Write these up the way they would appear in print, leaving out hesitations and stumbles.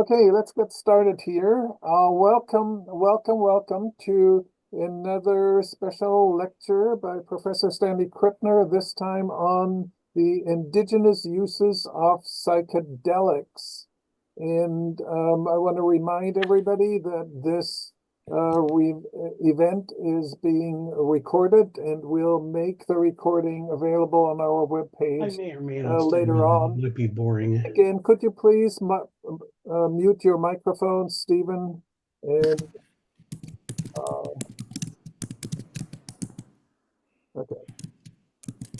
Okay, let's get started here. Welcome to another special lecture by Professor Stanley Krippner, this time on the indigenous uses of psychedelics. And I want to remind everybody that this event is being recorded, and we'll make the recording available on our I webpage may or may not stay later on. on. It might be boring. Again, could you please mute your microphone, Stephen? And okay,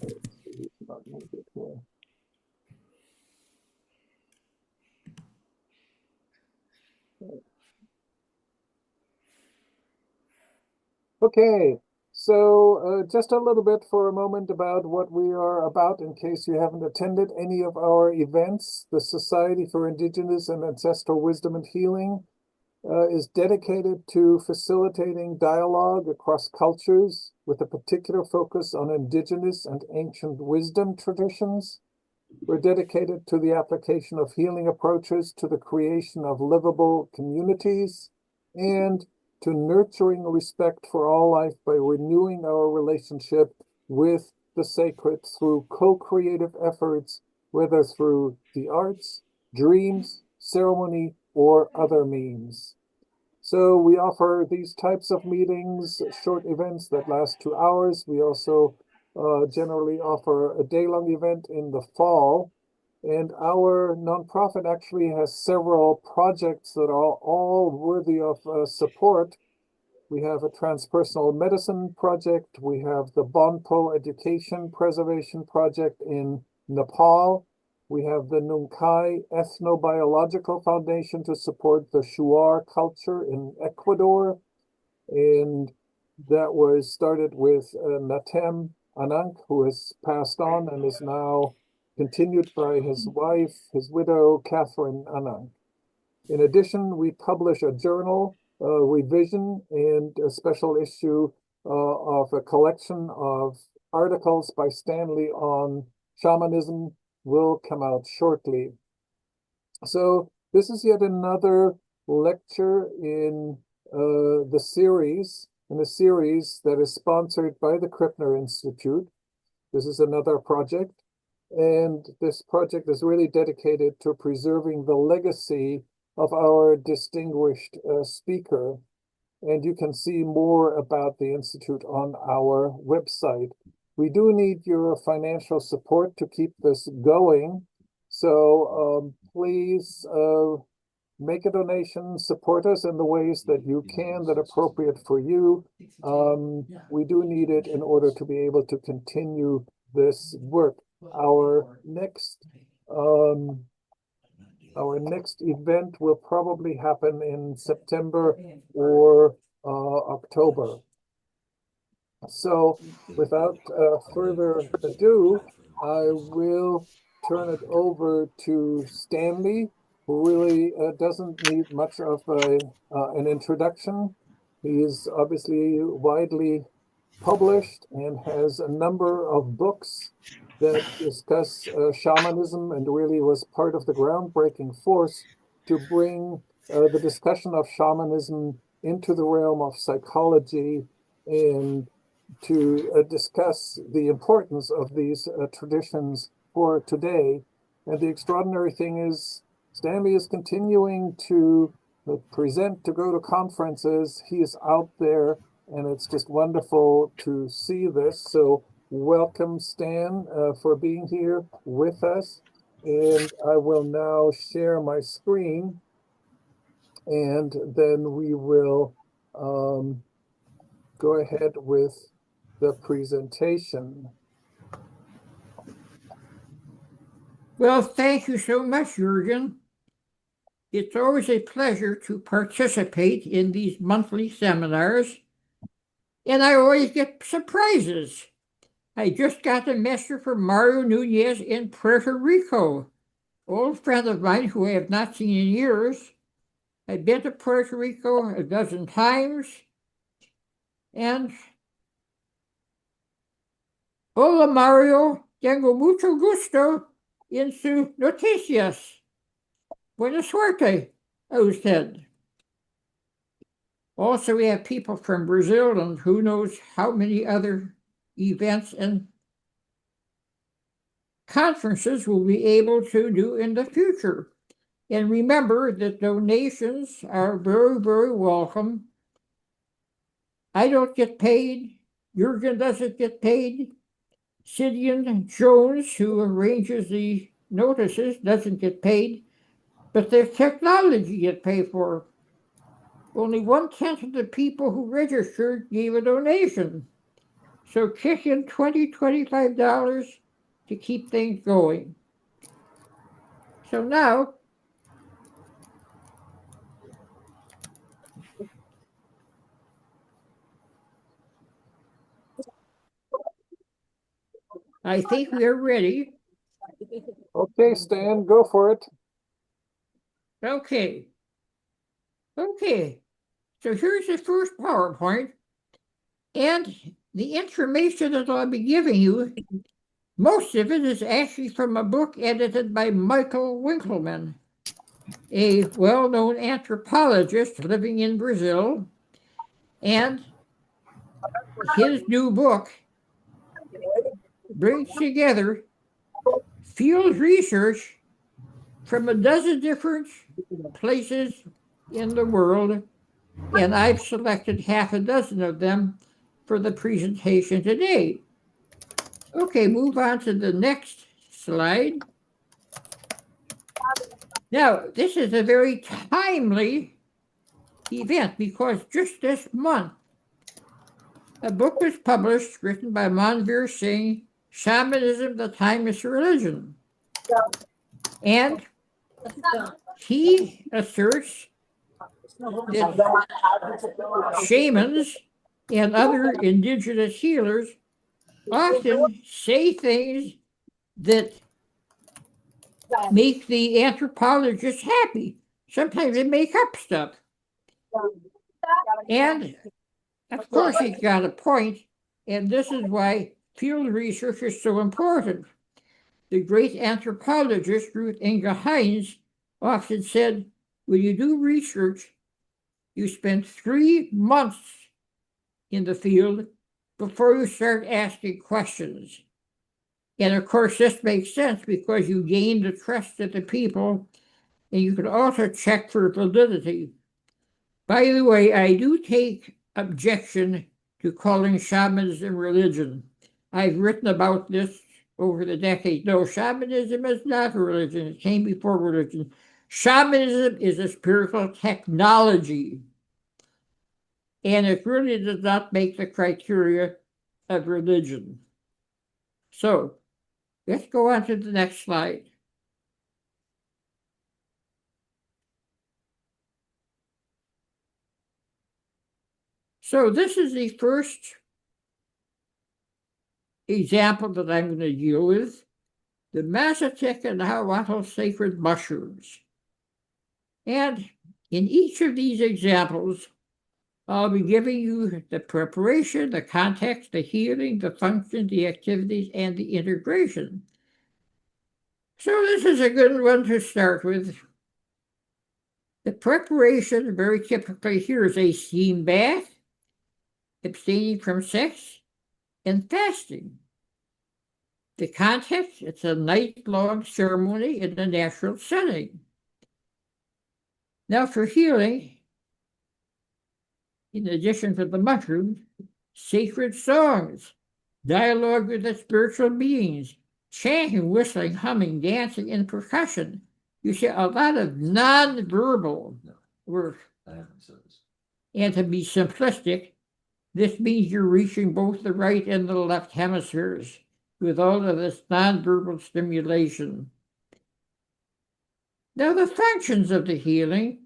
let's see who's not muted here. Okay, so just a little bit for a moment about what we are about in case you haven't attended any of our events. The Society for Indigenous and Ancestral Wisdom and Healing is dedicated to facilitating dialogue across cultures with a particular focus on indigenous and ancient wisdom traditions. We're dedicated to the application of healing approaches to the creation of livable communities and to nurturing respect for all life by renewing our relationship with the sacred through co-creative efforts, whether through the arts, dreams, ceremony, or other means. So we offer these types of meetings, short events that last 2 hours. We also generally offer a day-long event in the fall. And our nonprofit actually has several projects that are all worthy of support. We have a transpersonal medicine project. We have the Bonpo Education Preservation Project in Nepal. We have the Nunkai Ethnobiological Foundation to support the Shuar culture in Ecuador. And that was started with Natem Anank, who has passed on and is now continued by his wife, his widow, Catherine Anank. In addition, we publish a journal, revision, and a special issue of a collection of articles by Stanley on shamanism will come out shortly. So this is yet another lecture in the series, that is sponsored by the Krippner Institute. This is another project, and this project is really dedicated to preserving the legacy of our distinguished speaker. And you can see more about the Institute on our website. We do need your financial support to keep this going. So please make a donation, support us in the ways that you can, that are appropriate for you. We do need it in order to be able to continue this work. Our next event will probably happen in September or October. So without further ado, I will turn it over to Stanley, who really doesn't need much of an introduction. He is obviously widely published and has a number of books that discuss shamanism, and really was part of the groundbreaking force to bring the discussion of shamanism into the realm of psychology and to discuss the importance of these traditions for today. And the extraordinary thing is, Stanley is continuing to present, to go to conferences. He is out there, and it's just wonderful to see this. So welcome, Stan, for being here with us. And I will now share my screen, and then we will go ahead with the presentation. Well, thank you so much, Jürgen. It's always a pleasure to participate in these monthly seminars, and I always get surprises. I just got a message from Mario Nunez in Puerto Rico, old friend of mine who I have not seen in years. I've been to Puerto Rico a dozen times, and hola Mario, tengo mucho gusto en sus noticias. Buena suerte. Oaxaca. Also, we have people from Brazil and who knows how many other events and conferences we'll be able to do in the future. And remember that donations are very, very welcome. I don't get paid. Jurgen doesn't get paid. Sidian Jones, who arranges the notices, doesn't get paid. But the technology get paid for. Only 1/10 of the people who registered gave a donation. So kick in $20, $25 to keep things going. So now, I think we are ready. Okay, Stan, go for it. Okay. Okay. So here's the first PowerPoint. And the information that I'll be giving you, most of it is actually from a book edited by Michael Winkelmann, a well-known anthropologist living in Brazil. And his new book brings together field research from a dozen different places in the world, and I've selected half a dozen of them for the presentation today. Okay, move on to the next slide. Now, this is a very timely event because just this month, a book was published written by Manveer Singh, Shamanism, the Timeless Religion. And he asserts that shamans and other indigenous healers often say things that make the anthropologists happy. Sometimes they make up stuff. And of course, he's got a point, and this is why field research is so important. The great anthropologist Ruth Inge Hines often said, when you do research, you spend 3 months in the field before you start asking questions. And of course, this makes sense because you gain the trust of the people, and you can also check for validity. By the way, I do take objection to calling shamanism religion. I've written about this over the decades. No, shamanism is not a religion. It came before religion. Shamanism is a spiritual technology, and it really does not make the criteria of religion. So let's go on to the next slide. So this is the first example that I'm going to deal with, the Mazatec and Nahuatl sacred mushrooms. And in each of these examples, I'll be giving you the preparation, the context, the healing, the function, the activities, and the integration. So this is a good one to start with. The preparation, very typically here, is a steam bath, abstaining from sex, and fasting. The context, it's a night-long ceremony in a natural setting. Now for healing, in addition to the mushrooms, sacred songs, dialogue with the spiritual beings, chanting, whistling, humming, dancing, and percussion. You see a lot of non-verbal work. And to be simplistic, this means you're reaching both the right and the left hemispheres with all of this nonverbal stimulation. Now, the functions of the healing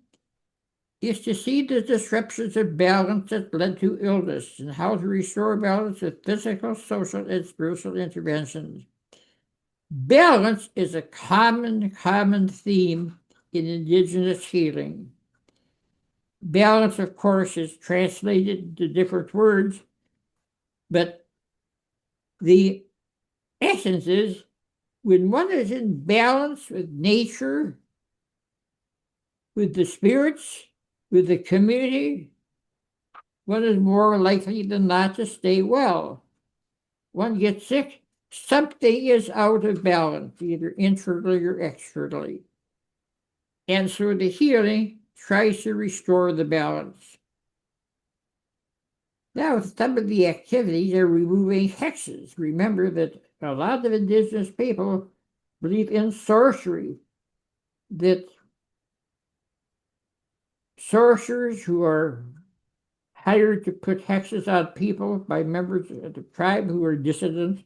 is to see the disruptions of balance that led to illness and how to restore balance with physical, social, and spiritual interventions. Balance is a common theme in Indigenous healing. Balance, of course, is translated into different words, but the essence is when one is in balance with nature, with the spirits, with the community, one is more likely than not to stay well. One gets sick, something is out of balance, either internally or externally. And so the healing tries to restore the balance. Now, some of the activities are removing hexes. Remember that a lot of indigenous people believe in sorcery, that sorcerers who are hired to put hexes on people by members of the tribe who are dissident,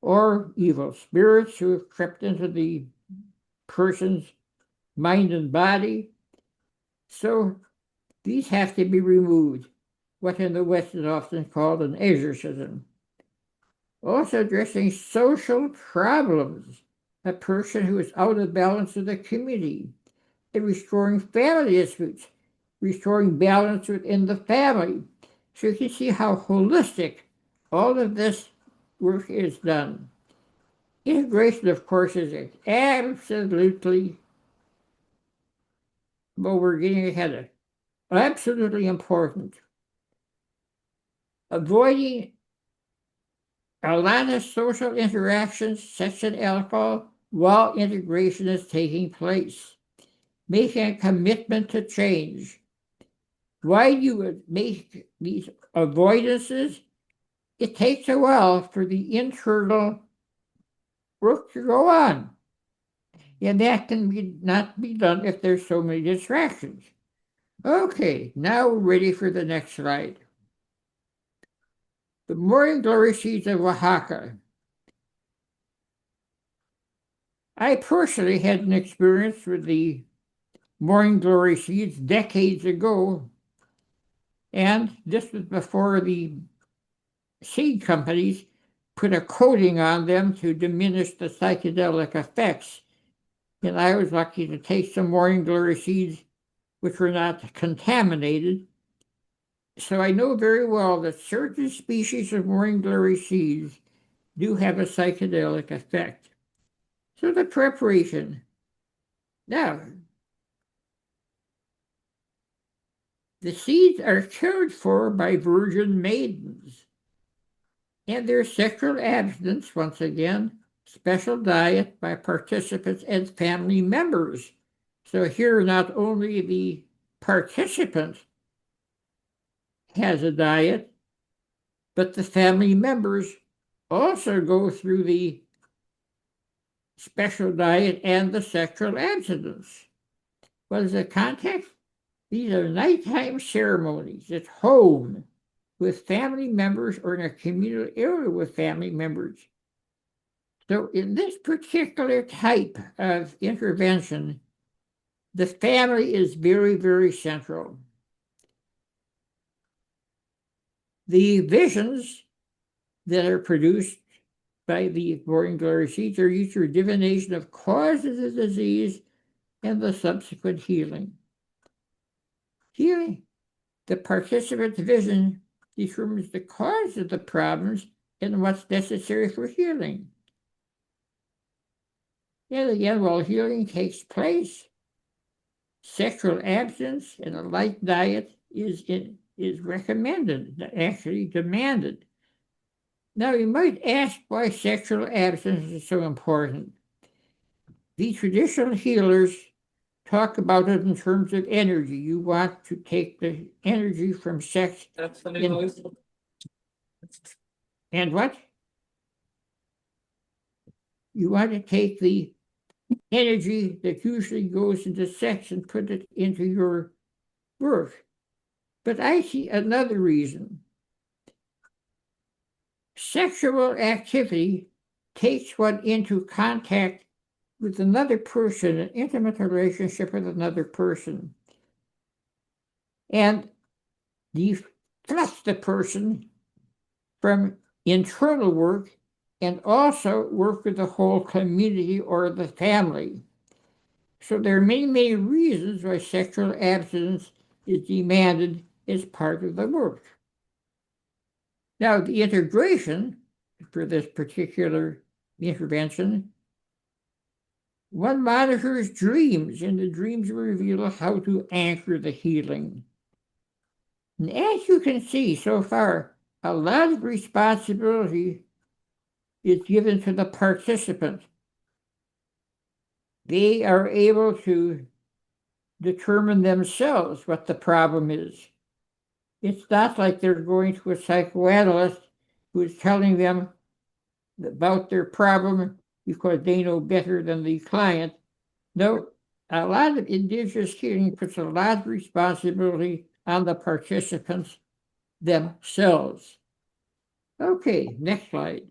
or evil spirits who have crept into the person's mind and body. So these have to be removed, what in the West is often called an exorcism. Also addressing social problems, a person who is out of balance with the community, and restoring family disputes, restoring balance within the family. So you can see how holistic all of this work is done. Integration, of course, is absolutely, well, we're getting ahead of it, absolutely important. Avoiding a lot of social interactions, sex and alcohol, while integration is taking place. Making a commitment to change. Why you would make these avoidances? It takes a while for the internal work to go on. And that can not be done if there's so many distractions. Okay, now we're ready for the next slide. The morning glory seeds of Oaxaca. I personally had an experience with the morning glory seeds decades ago, and this was before the seed companies put a coating on them to diminish the psychedelic effects. And I was lucky to take some morning glory seeds which were not contaminated. So I know very well that certain species of morning glory seeds do have a psychedelic effect. So the preparation. Now, the seeds are cared for by virgin maidens. And their sexual abstinence, once again, special diet by participants and family members. So here, not only the participant has a diet, but the family members also go through the special diet and the sexual abstinence. What is the context? These are nighttime ceremonies at home with family members or in a communal area with family members. So in this particular type of intervention, the family is very, very central. The visions that are produced by the morning glory seeds are used for divination of causes of disease and the subsequent healing. Healing. The participant's vision determines the cause of the problems and what's necessary for healing. And again, while healing takes place, sexual abstinence and a light diet is recommended, actually demanded. Now, you might ask why sexual abstinence is so important. The traditional healers talk about it in terms of energy. You want to take the energy from sex. That's the noise. And what? You want to take the energy that usually goes into sex and put it into your work. But I see another reason. Sexual activity takes one into contact with another person, an intimate relationship with another person, and deflects the person from internal work and also work with the whole community or the family. So there are many, many reasons why sexual abstinence is demanded as part of the work. Now, the integration for this particular intervention one monitors dreams, and the dreams reveal how to anchor the healing. And as you can see so far, a lot of responsibility is given to the participant. They are able to determine themselves what the problem is. It's not like they're going to a psychoanalyst who is telling them about their problem because they know better than the client. No, a lot of indigenous healing puts a lot of responsibility on the participants themselves. Okay, next slide.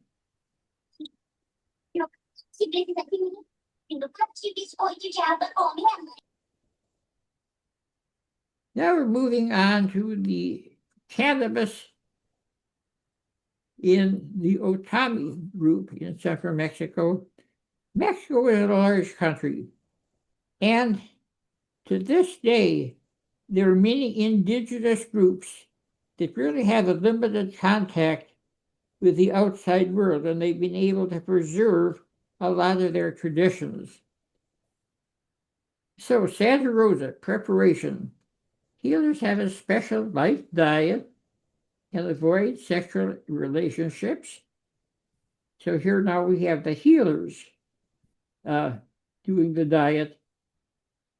Now we're moving on to the cannabis in the Otomi group in central Mexico. Mexico is a large country, and to this day, there are many indigenous groups that really have a limited contact with the outside world, and they've been able to preserve a lot of their traditions. So, Santa Rosa, preparation. Healers have a special light diet and avoid sexual relationships. So here now we have the healers doing the diet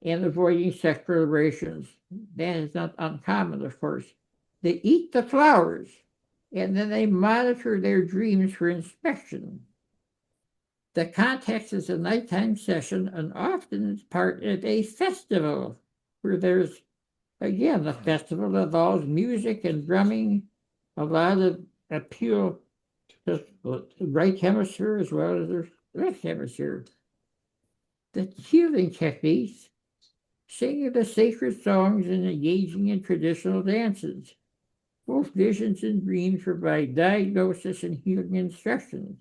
and avoiding sexual relations. That is not uncommon, of course. They eat the flowers, and then they monitor their dreams for inspection. The context is a nighttime session, and often it's part of a festival where there's, again, the festival involves music and drumming, a lot of appeal to the right hemisphere as well as the left hemisphere. The healing techniques, singing the sacred songs and engaging in traditional dances. Both visions and dreams provide diagnosis and healing instructions.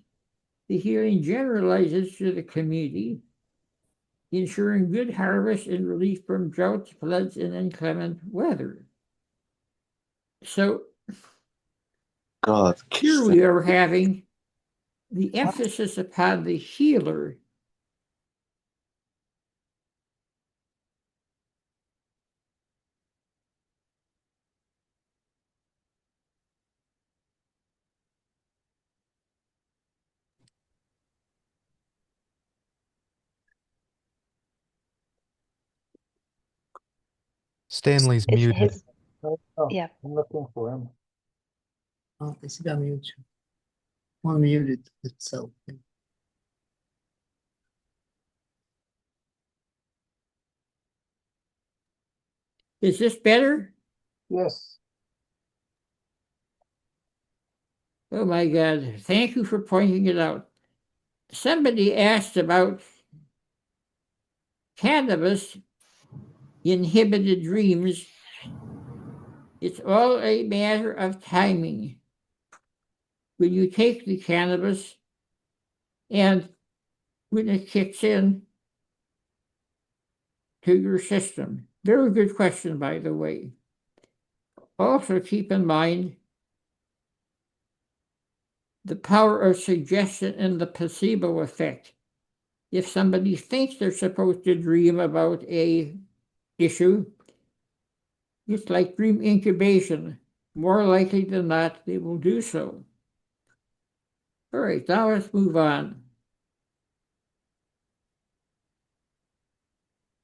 The healing generalizes to the community, ensuring good harvest and relief from droughts, floods, and inclement weather. So God, here we are having the emphasis upon the healer. Stanley's muted. Yeah. I'm looking for him. Oh, it's got mute. Unmuted itself. Is this better? Yes. Oh my God, thank you for pointing it out. Somebody asked about cannabis inhibited dreams. It's all a matter of timing. When you take the cannabis and when it kicks in to your system. Very good question, by the way. Also keep in mind the power of suggestion and the placebo effect. If somebody thinks they're supposed to dream about a issue, it's like dream incubation. More likely than not, they will do so. All right, now let's move on.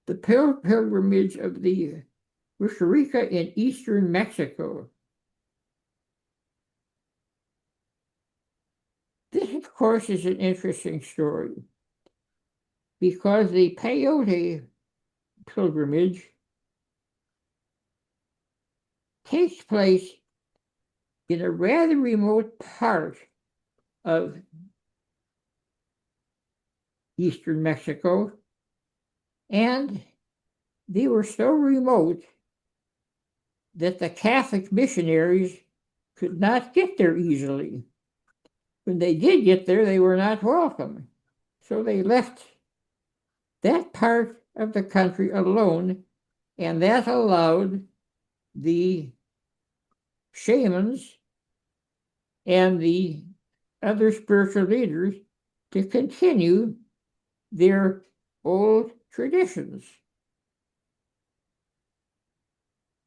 The pilgrimage of the Oaxaca in eastern Mexico. This, of course, is an interesting story because the peyote pilgrimage takes place in a rather remote part of eastern Mexico, and they were so remote that the Catholic missionaries could not get there easily. When they did get there, they were not welcome. So they left that part of the country alone, and that allowed the shamans and the other spiritual leaders to continue their old traditions.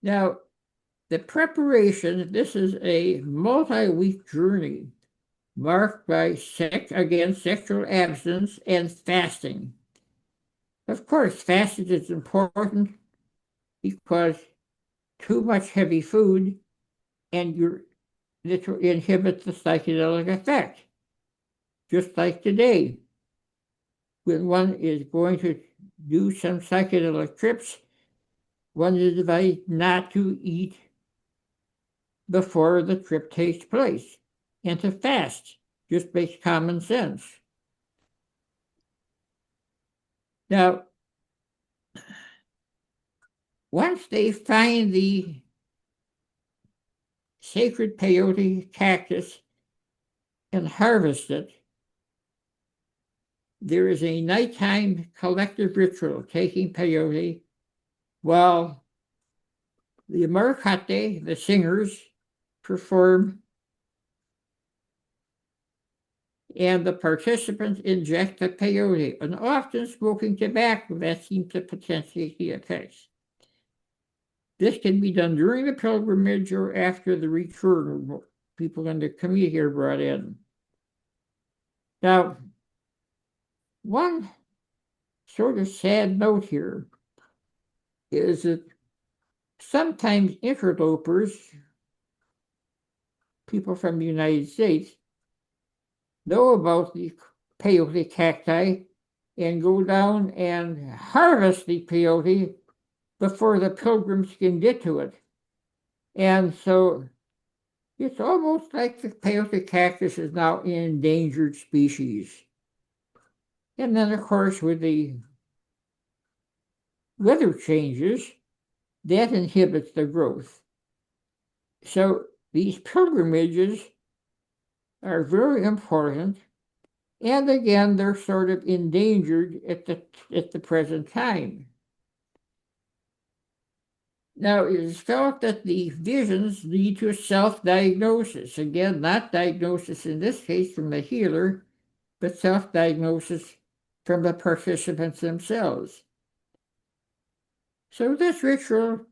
Now, the preparation, this is a multi-week journey marked by sexual abstinence and fasting. Of course, fasting is important because too much heavy food and it inhibits the psychedelic effect. Just like today, when one is going to do some psychedelic trips, one is advised not to eat before the trip takes place and to fast. Just makes common sense. Now, once they find the sacred peyote cactus and harvest it, there is a nighttime collective ritual taking peyote while the maracate, the singers, perform and the participants inject the peyote, and often smoking tobacco that seems to potentiate the effects. This can be done during the pilgrimage or after the return. People in the community are brought in. Now, one sort of sad note here is that sometimes interlopers, people from the United States, know about the peyote cacti and go down and harvest the peyote before the pilgrims can get to it. And so it's almost like the peyote cactus is now an endangered species. And then, of course, with the weather changes, that inhibits the growth. So these pilgrimages are very important. And again, they're sort of endangered at the present time. Now, it is felt that the visions lead to a self-diagnosis. Again, not diagnosis in this case from the healer, but self-diagnosis from the participants themselves. So this ritual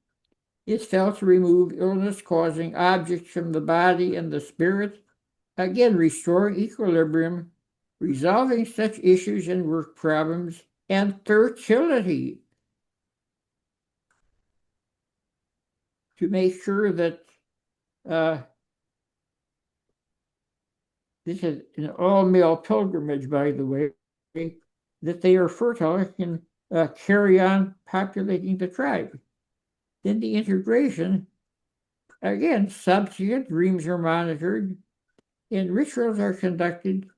is felt to remove illness-causing objects from the body and the spirit, again, restoring equilibrium, resolving such issues and work problems, and fertility, to make sure that this is an all-male pilgrimage, by the way, that they are fertile and can carry on populating the tribe. Then the integration, again, subsequent dreams are monitored, and rituals are conducted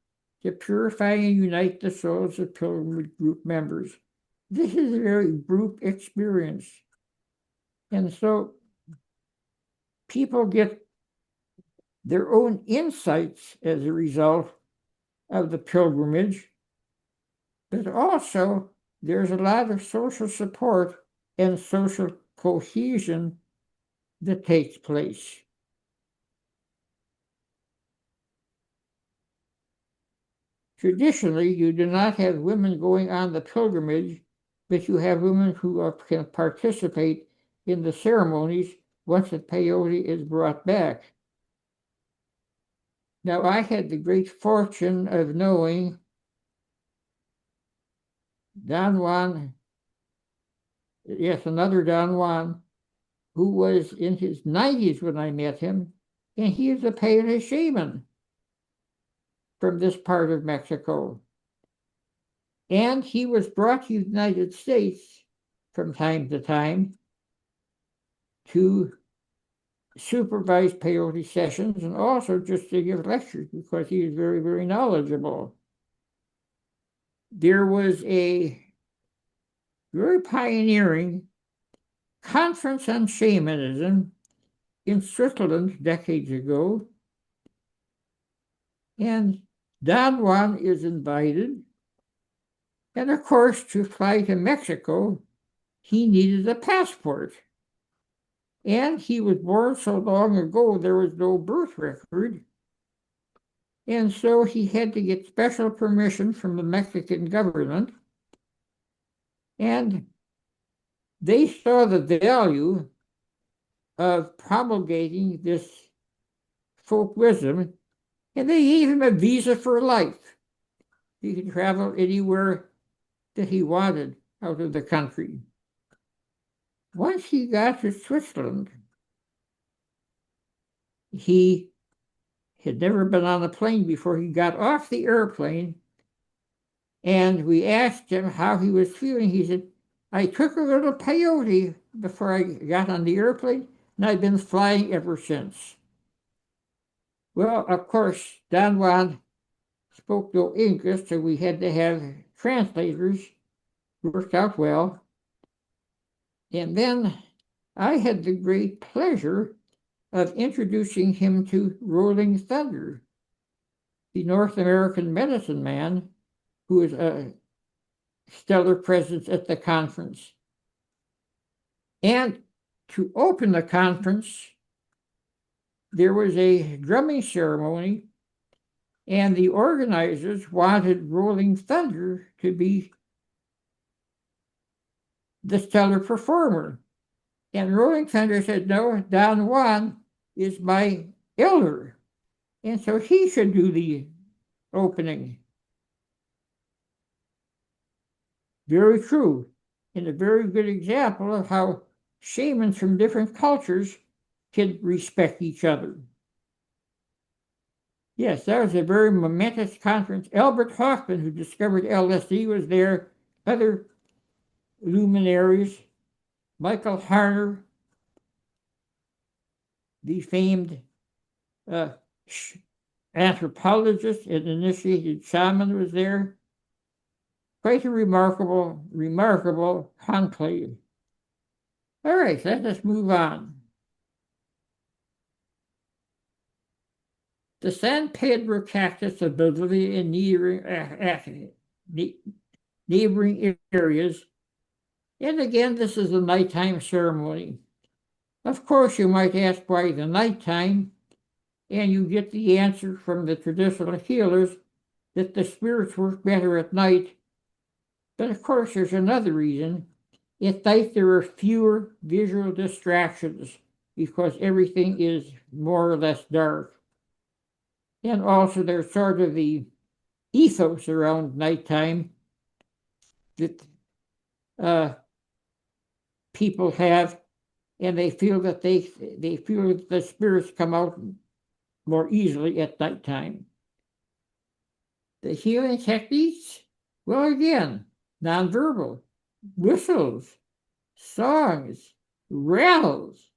to purify and unite the souls of pilgrimage group members. This is a very group experience. And so people get their own insights as a result of the pilgrimage, but also there's a lot of social support and social cohesion that takes place. Traditionally, you do not have women going on the pilgrimage, but you have women who can participate in the ceremonies once the peyote is brought back. Now, I had the great fortune of knowing Don Juan, yes, another Don Juan, who was in his 90s when I met him, and he is a peyote shaman from this part of Mexico. And he was brought to the United States from time to time to supervise peyote sessions and also just to give lectures because he is very, very knowledgeable. There was a very pioneering conference on shamanism in Switzerland decades ago, and Don Juan is invited. And of course, to fly to Mexico, he needed a passport. And he was born so long ago, there was no birth record. And so he had to get special permission from the Mexican government And they saw the value of promulgating this folk wisdom, and they gave him a visa for life. He could travel anywhere that he wanted out of the country. Once he got to Switzerland, he had never been on a plane before. He got off the airplane, and we asked him how he was feeling. He said, I took a little peyote before I got on the airplane, and I've been flying ever since. Well, of course, Don Juan spoke no English, so we had to have translators. Worked out well. And then I had the great pleasure of introducing him to Rolling Thunder, the North American medicine man who is a stellar presence at the conference. And to open the conference, there was a drumming ceremony, and the organizers wanted Rolling Thunder to be the stellar performer. And Rolling Thunder said, no, Don Juan is my elder, and so he should do the opening. Very true, and a very good example of how shamans from different cultures can respect each other. Yes, that was a very momentous conference. Albert Hoffman, who discovered LSD, was there. Other luminaries, Michael Harner, the famed anthropologist and initiated shaman, was there. Quite a remarkable conclave. All right, let us move on. The San Pedro cactus of Bolivia and neighboring areas. And again, this is a nighttime ceremony. Of course, you might ask why the nighttime, and you get the answer from the traditional healers that the spirits work better at night. But of course, there's another reason. At night, there are fewer visual distractions because everything is more or less dark. And also, there's sort of the ethos around nighttime that people have, and they feel that the spirits come out more easily at nighttime. The healing techniques, well, again, nonverbal, whistles, songs, rattles,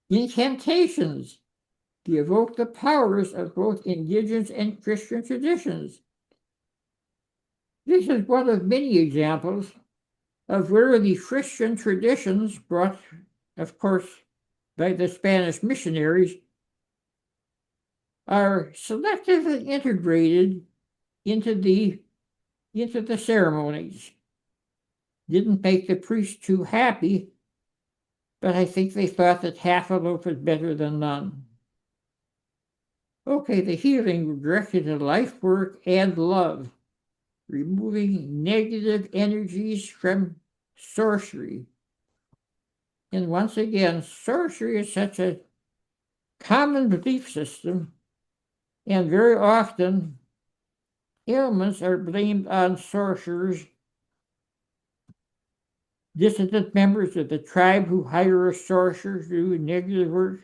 incantations to evoke the powers of both indigenous and Christian traditions. This is one of many examples of where the Christian traditions, brought, of course, by the Spanish missionaries, are selectively integrated into the ceremonies. Didn't make the priest too happy, but I think they thought that half a loaf is better than none. Okay, the healing directed to life work and love, removing negative energies from sorcery. And once again, sorcery is such a common belief system, and very often ailments are blamed on sorcerers, dissident members of the tribe who hire a sorcerer to do negative work,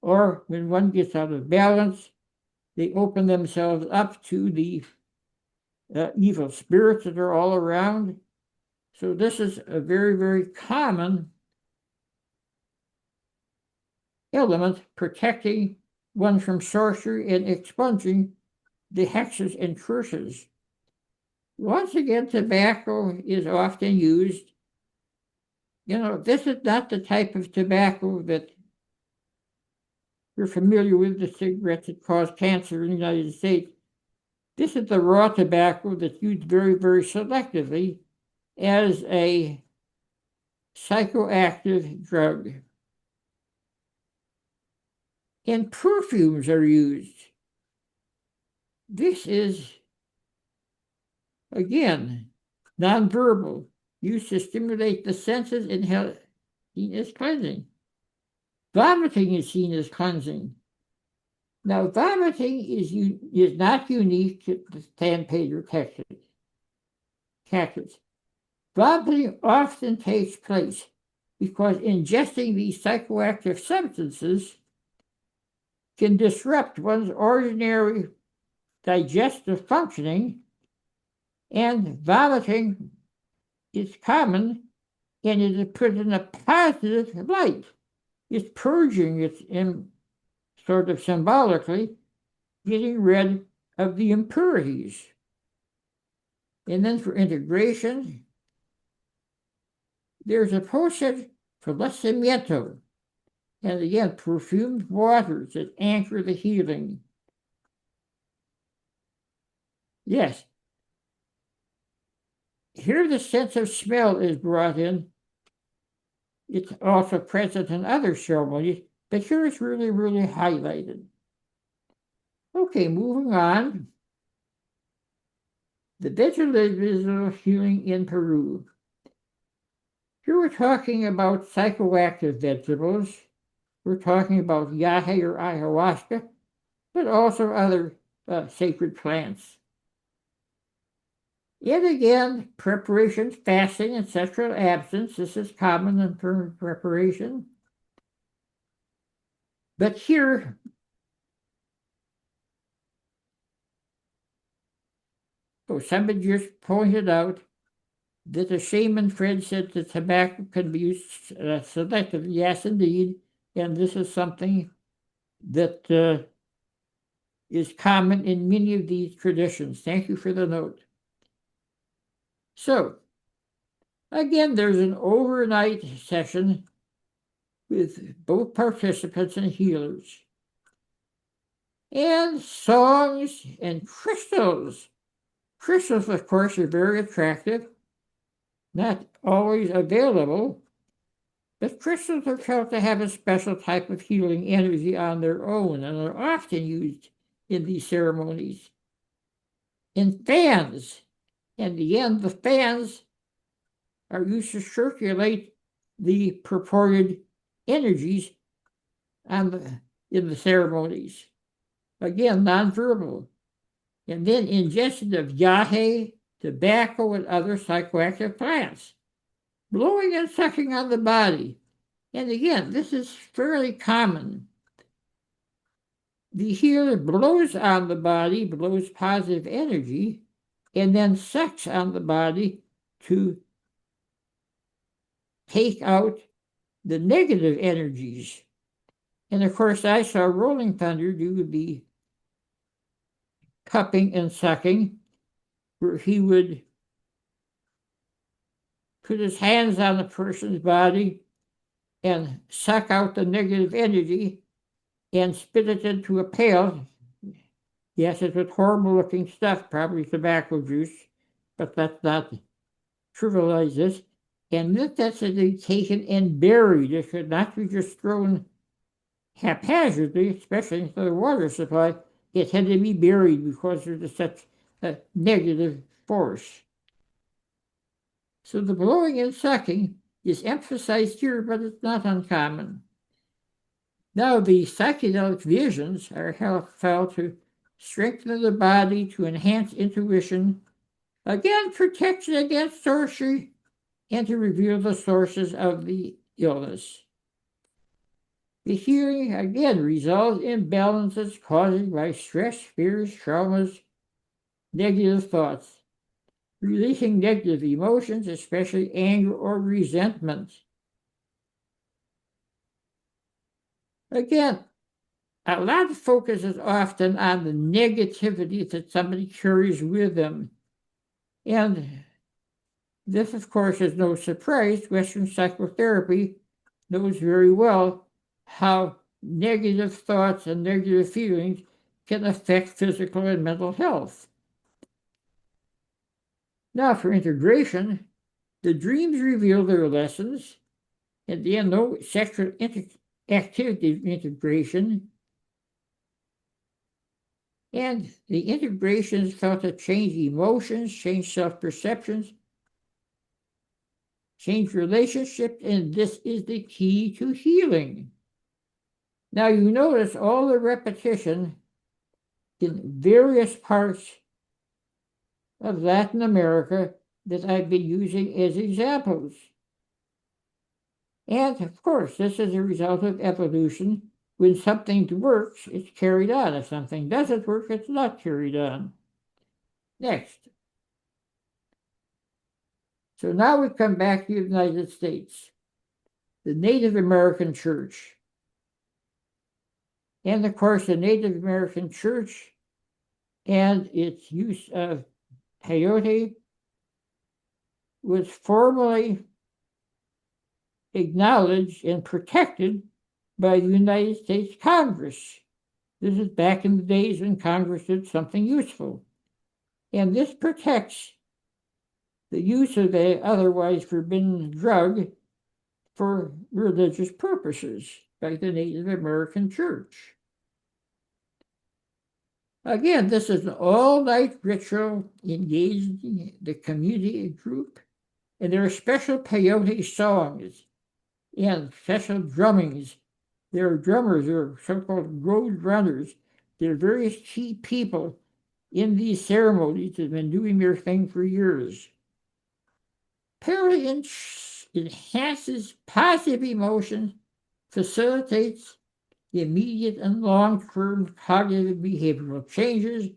or when one gets out of balance, they open themselves up to the evil spirits that are all around. So this is a very, very common element protecting one from sorcery and expunging the hexes and curses. Once again, tobacco is often used. You know, this is not the type of tobacco that you're familiar with, the cigarettes that cause cancer in the United States. This is the raw tobacco that's used very, very selectively as a psychoactive drug. And perfumes are used. This is, again, Nonverbal, used to stimulate the senses and seen as cleansing. Vomiting is seen as cleansing. Now, vomiting is not unique to the San Pedro cactus. Vomiting often takes place because ingesting these psychoactive substances can disrupt one's ordinary digestive functioning, and vomiting is common, and it is put in a positive light. It's purging, it's sort of symbolically getting rid of the impurities. And then for integration, there's a process for florecimiento, and again, perfumed waters that anchor the healing. Yes. Here the sense of smell is brought in. It's also present in other ceremonies, but here it's really, really highlighted. Okay, moving on. The vegetable healing in Peru. Here we're talking about psychoactive vegetables. We're talking about yahe or ayahuasca, but also other sacred plants. Yet again, preparation, fasting, and sexual abstinence. This is common in preparation. But here, somebody just pointed out that the shaman friend said that tobacco can be used selectively. Yes, indeed. And this is something that is common in many of these traditions. Thank you for the note. So, again, there's an overnight session with both participants and healers. And songs and crystals. Crystals, of course, are very attractive, not always available, but crystals are felt to have a special type of healing energy on their own and are often used in these ceremonies. And fans. And again, the fans are used to circulate the purported energies in the ceremonies. Again, nonverbal. And then ingestion of yahe, tobacco, and other psychoactive plants. Blowing and sucking on the body. And again, this is fairly common. The healer blows on the body, blows positive energy, and then sucks on the body to take out the negative energies. And of course, I saw Rolling Thunder do the cupping and sucking, where he would put his hands on the person's body and suck out the negative energy and spit it into a pail. Yes, it was horrible-looking stuff, probably tobacco juice, but let's not trivialize this. And that's to be taken and buried. It should not be just thrown haphazardly, especially into the water supply. It had to be buried because there's such a negative force. So the blowing and sucking is emphasized here, but it's not uncommon. Now, the psychedelic visions are felt to strengthen the body, to enhance intuition, again, protection against sorcery, and to reveal the sources of the illness. The healing, again, resolves imbalances caused by stress, fears, traumas, negative thoughts, releasing negative emotions, especially anger or resentment. Again, a lot of focus is often on the negativity that somebody carries with them. And this, of course, is no surprise. Western psychotherapy knows very well how negative thoughts and negative feelings can affect physical and mental health. Now, for integration, the dreams reveal their lessons, and then no sexual activity integration. And the integration is felt to change emotions, change self-perceptions, change relationships, and this is the key to healing. Now you notice all the repetition in various parts of Latin America that I've been using as examples. And of course, this is a result of evolution. When something works, it's carried on. If something doesn't work, it's not carried on. Next. So now we come back to the United States. The Native American Church. And of course, the Native American Church and its use of peyote was formally acknowledged and protected by the United States Congress. This is back in the days when Congress did something useful. And this protects the use of the otherwise forbidden drug for religious purposes by the Native American Church. Again, this is an all-night ritual engaging the community group, and there are special peyote songs and special drummings. There are drummers, there are so-called road runners. There are various key people in these ceremonies that have been doing their thing for years. Peyote enhances positive emotions, facilitates immediate and long-term cognitive behavioral changes,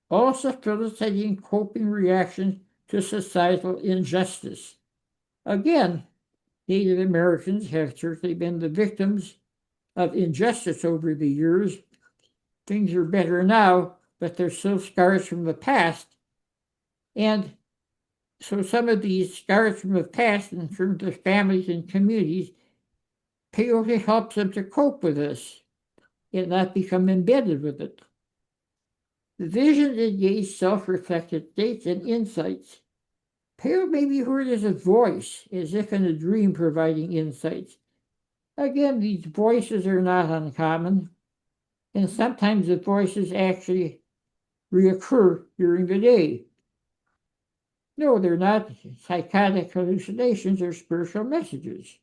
also facilitating coping reactions to societal injustice. Again, Native Americans have certainly been the victims of injustice over the years. Things are better now, but there's still scars from the past. And so some of these scars from the past in terms of families and communities, peyote helps them to cope with this and not become embedded with it. The vision engage self-reflective states and insights. Peyote may be heard as a voice, as if in a dream providing insights. Again, these voices are not uncommon, and sometimes the voices actually reoccur during the day. No, they're not psychotic hallucinations or spiritual messages.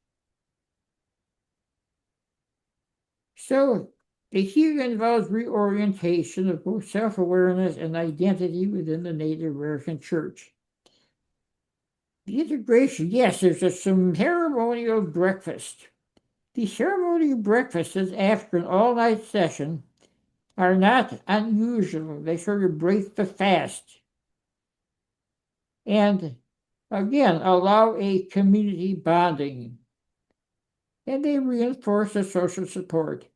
So, the healing involves reorientation of both self-awareness and identity within the Native American Church. The integration, yes, there's a ceremonial breakfast. The ceremonial breakfasts after an all-night session are not unusual. They sort of break the fast. And again, allow a community bonding. And they reinforce the social support.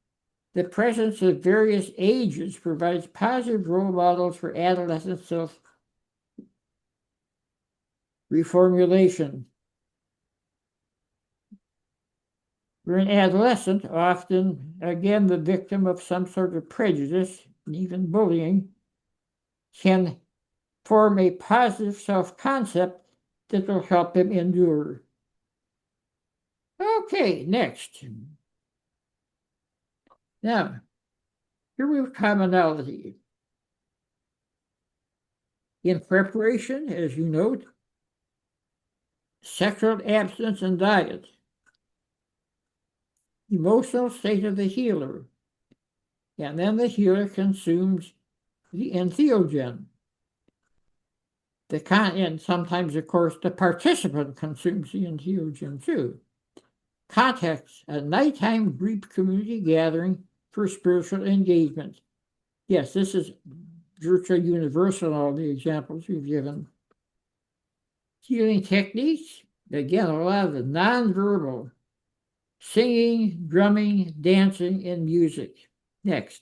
The presence of various ages provides positive role models for adolescent self-reformulation. For an adolescent, often, again, the victim of some sort of prejudice, and even bullying, can form a positive self-concept that will help him endure. Okay, next. Now, here we have commonality. In preparation, as you note, sexual abstinence and diet, emotional state of the healer, and then the healer consumes the entheogen. And sometimes, of course, the participant consumes the entheogen too. Context, a nighttime group community gathering for spiritual engagement. Yes, this is virtually universal in all the examples we've given. Healing techniques, again, a lot of the nonverbal, singing, drumming, dancing, and music. Next.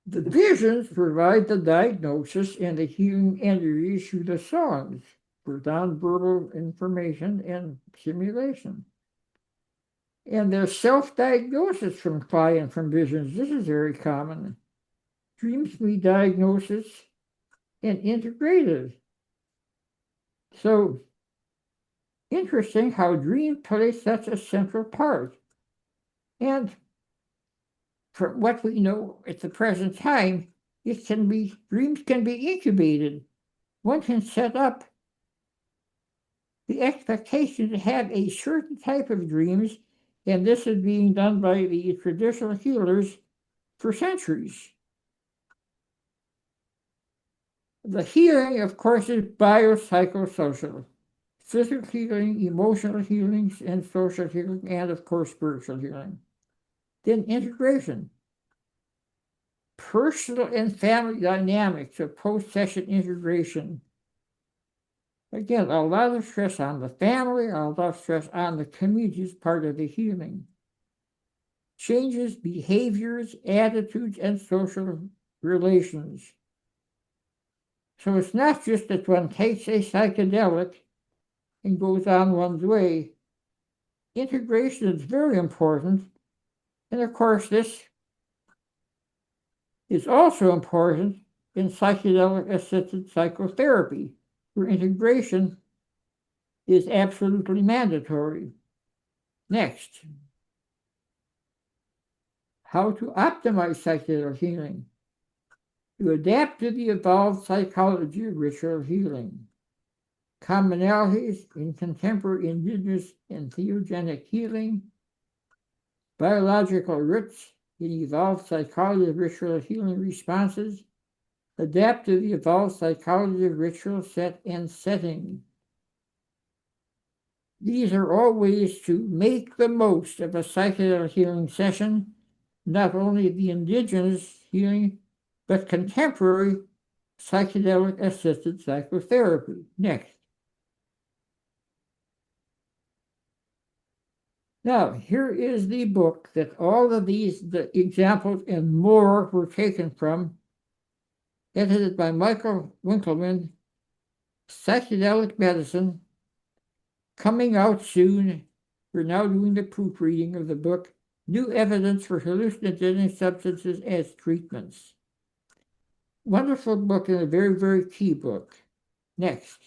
The visions provide the diagnosis and the healing energies through the songs for nonverbal information and simulation. And there's self-diagnosis from client from visions. This is very common. Dreams can be diagnosis and integrated. So, interesting how dreams play such a central part. And from what we know at the present time, dreams can be incubated. One can set up the expectation to have a certain type of dreams, and this is being done by the traditional healers for centuries. The healing, of course, is biopsychosocial. Physical healing, emotional healing, and social healing, and of course, spiritual healing. Then integration. Personal and family dynamics of post-session integration. Again, a lot of stress on the family, a lot of stress on the community is part of the healing. Changes behaviors, attitudes, and social relations. So it's not just that one takes a psychedelic and goes on one's way. Integration is very important. And of course, this is also important in psychedelic-assisted psychotherapy, where integration is absolutely mandatory. Next, how to optimize psychedelic healing. To adapt to the evolved psychology of ritual healing. Commonalities in contemporary indigenous and theogenic healing. Biological roots in evolved psychology of ritual healing responses. Adapt to the evolved psychology of ritual set and setting. These are all ways to make the most of a psychedelic healing session, not only the indigenous healing, but contemporary psychedelic-assisted psychotherapy. Next. Now, here is the book that all of the examples and more were taken from, edited by Michael Winkelman, Psychedelic Medicine, coming out soon. We're now doing the proofreading of the book, New Evidence for Hallucinogenic Substances as Treatments. Wonderful book and a very, very key book. Next.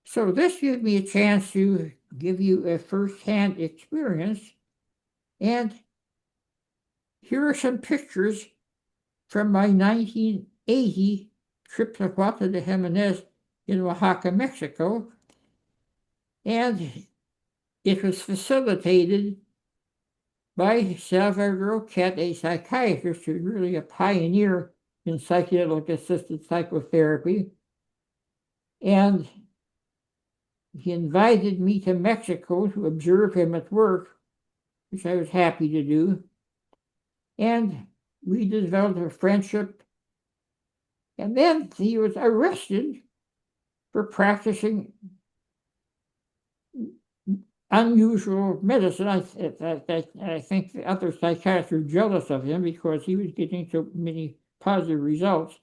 So this gives me a chance to give you a first-hand experience. And here are some pictures from my 1980 trip to Huerta de Jimenez in Oaxaca, Mexico. And it was facilitated by Salvador Roquette, a psychiatrist who's really a pioneer in psychedelic-assisted psychotherapy. And he invited me to Mexico to observe him at work, which I was happy to do. And we developed a friendship. And then he was arrested for practicing unusual medicine. I think the other psychiatrists were jealous of him because he was getting so many positive results.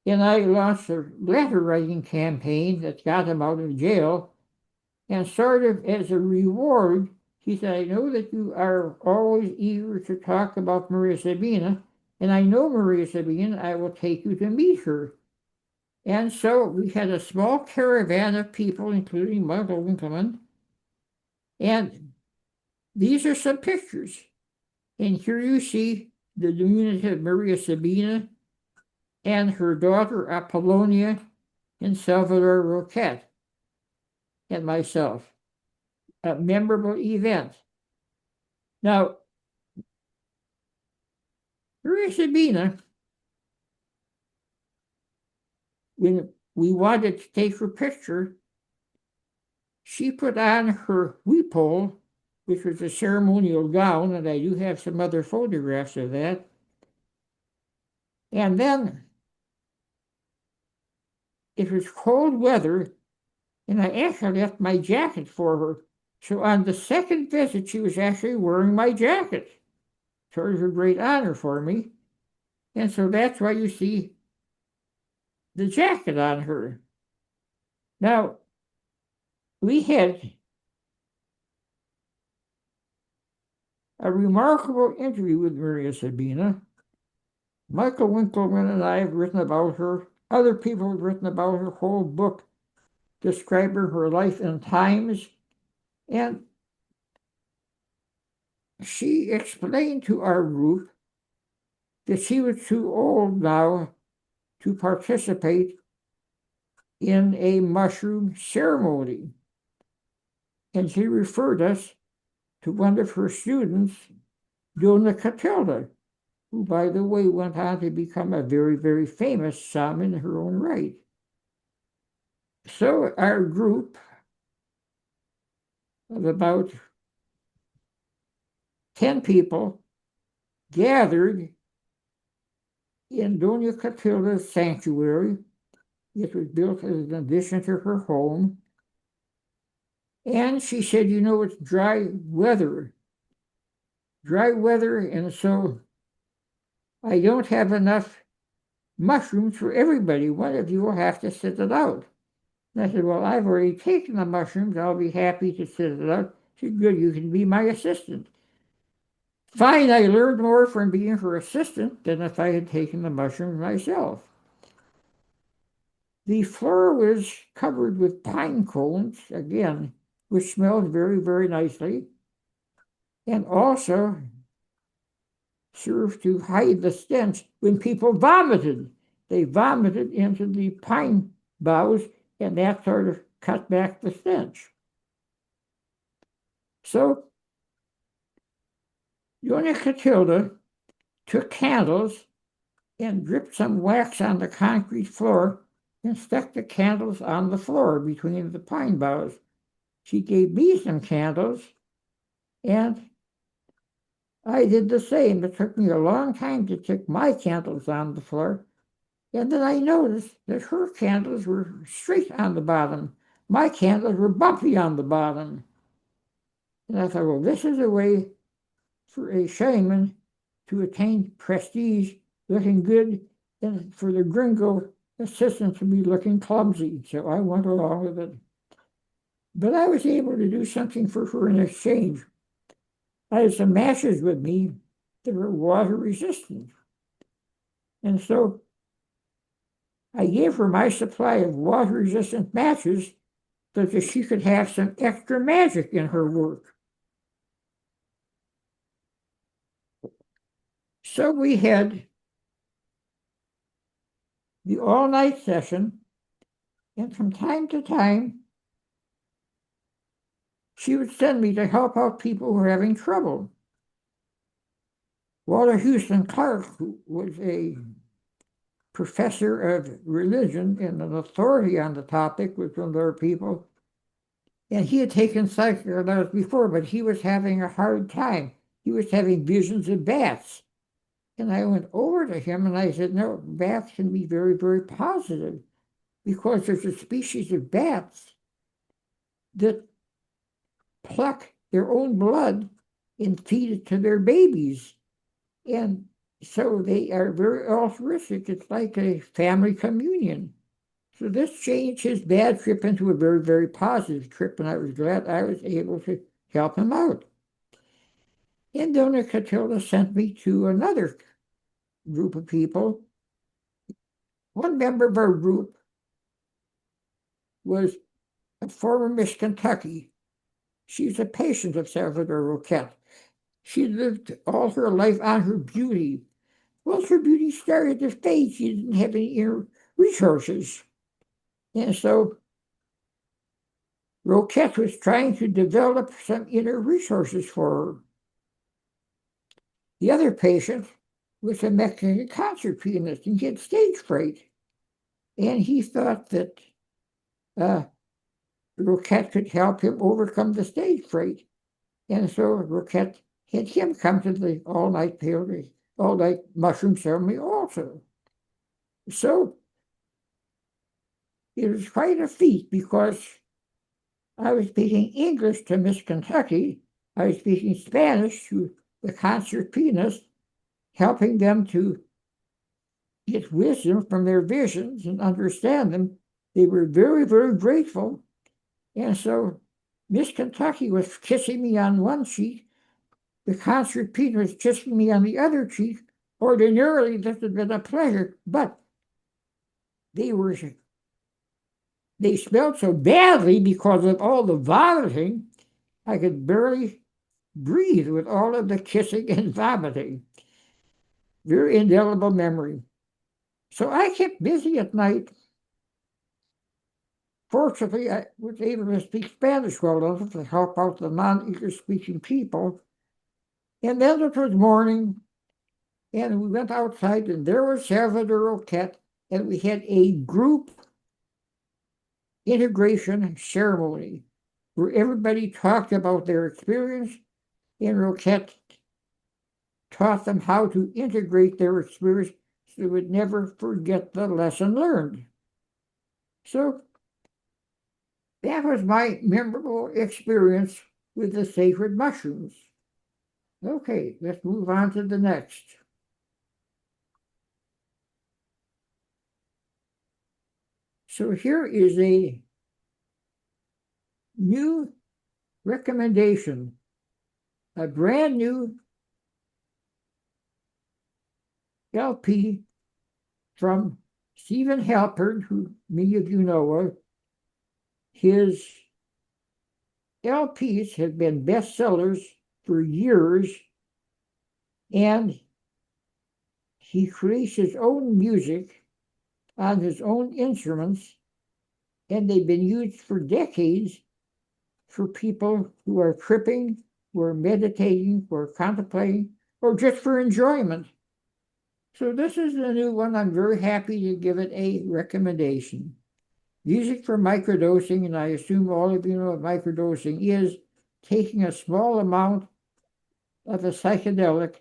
And I launched a letter writing campaign that got him out of jail. And sort of as a reward, he said, I know that you are always eager to talk about Maria Sabina, and I know Maria Sabina, I will take you to meet her. And so we had a small caravan of people, including Michael Winkelman. And these are some pictures. And here you see the diminutive Maria Sabina and her daughter Apollonia and Salvador Roquette and myself. A memorable event. Now, Maria Sabina, when we wanted to take her picture, she put on her huipol, which was a ceremonial gown, and I do have some other photographs of that. And then it was cold weather, and I actually left my jacket for her. So on the second visit, she was actually wearing my jacket. So it was a great honor for me. And so that's why you see the jacket on her. Now, we had a remarkable interview with Maria Sabina. Michael Winkelman and I have written about her. Other people have written about her whole book, describing her life and times. And she explained to our group that she was too old now to participate in a mushroom ceremony. And she referred us to one of her students, Dona Catilda, who, by the way, went on to become a very, very famous shaman in her own right. So our group of about 10 people gathered in Dona Catilda's sanctuary. It was built as an addition to her home. And she said, you know, it's dry weather, and so I don't have enough mushrooms for everybody. One of you will have to sit it out. And I said, well, I've already taken the mushrooms. I'll be happy to sit it out. She said, good, you can be my assistant. Fine, I learned more from being her assistant than if I had taken the mushrooms myself. The floor was covered with pine cones, again, which smelled very, very nicely, and also served to hide the stench when people vomited. They vomited into the pine boughs, and that sort of cut back the stench. So Dona Catilda took candles and dripped some wax on the concrete floor and stuck the candles on the floor between the pine boughs. She gave me some candles, and I did the same. It took me a long time to stick my candles on the floor, and then I noticed that her candles were straight on the bottom. My candles were bumpy on the bottom. And I thought, well, this is a way for a shaman to attain prestige, looking good, and for the gringo assistant to be looking clumsy. So I went along with it. But I was able to do something for her in exchange. I had some matches with me that were water resistant. And so I gave her my supply of water resistant matches so that she could have some extra magic in her work. So we had the all-night session, and from time to time, she would send me to help out people who were having trouble. Walter Houston Clark, who was a professor of religion and an authority on the topic, was one of our people. And he had taken psychedelics before, but he was having a hard time. He was having visions of bats. And I went over to him and I said, no, bats can be very, very positive because there's a species of bats that pluck their own blood and feed it to their babies. And so they are very altruistic. It's like a family communion. So this changed his bad trip into a very, very positive trip, and I was glad I was able to help him out. And Dona Catilda sent me to another group of people. One member of our group was a former Miss Kentucky. She's a patient of Salvador Roquette. She lived all her life on her beauty. Once her beauty started to fade, she didn't have any inner resources. And so Roquette was trying to develop some inner resources for her. The other patient was a Mexican concert pianist, and he had stage fright. And he thought that Roquette could help him overcome the stage fright. And so Roquette had him come to the all-night peyote, all-night mushroom ceremony also. So it was quite a feat because I was speaking English to Miss Kentucky. I was speaking Spanish to the concert pianist, helping them to get wisdom from their visions and understand them. They were very, very grateful. And so Miss Kentucky was kissing me on one cheek. The concert pianist was kissing me on the other cheek. Ordinarily, this had been a pleasure, but they smelled so badly because of all the vomiting, I could barely breathe with all of the kissing and vomiting. very indelible memory. So I kept busy at night. Fortunately, I was able to speak Spanish well enough to help out the non-English-speaking people. And then it was morning, and we went outside, and there was Salvador Roquette, and we had a group integration ceremony where everybody talked about their experience, and Roquette taught them how to integrate their experience so they would never forget the lesson learned. So that was my memorable experience with the sacred mushrooms. Okay, let's move on to the next. So here is a new recommendation, a brand new LP from Stephen Halpern, who many of you know of. His LPs have been bestsellers for years, and he creates his own music on his own instruments, and they've been used for decades for people who are tripping, who are meditating, who are contemplating, or just for enjoyment. So this is a new one. I'm very happy to give it a recommendation. Music for microdosing, and I assume all of you know what microdosing is, taking a small amount of a psychedelic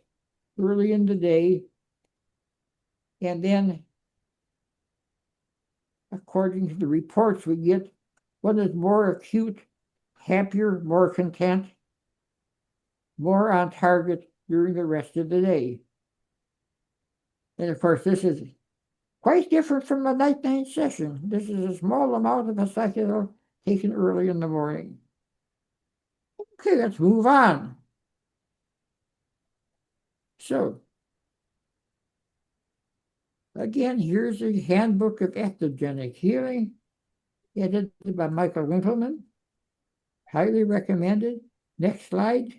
early in the day, and then, according to the reports we get, one is more acute, happier, more content, more on target during the rest of the day. And of course, this is quite different from a night-night session. This is a small amount of a psychedelic taken early in the morning. Okay, let's move on. So, again, here's a handbook of ectogenic healing, edited by Michael Winkleman. Highly recommended. Next slide.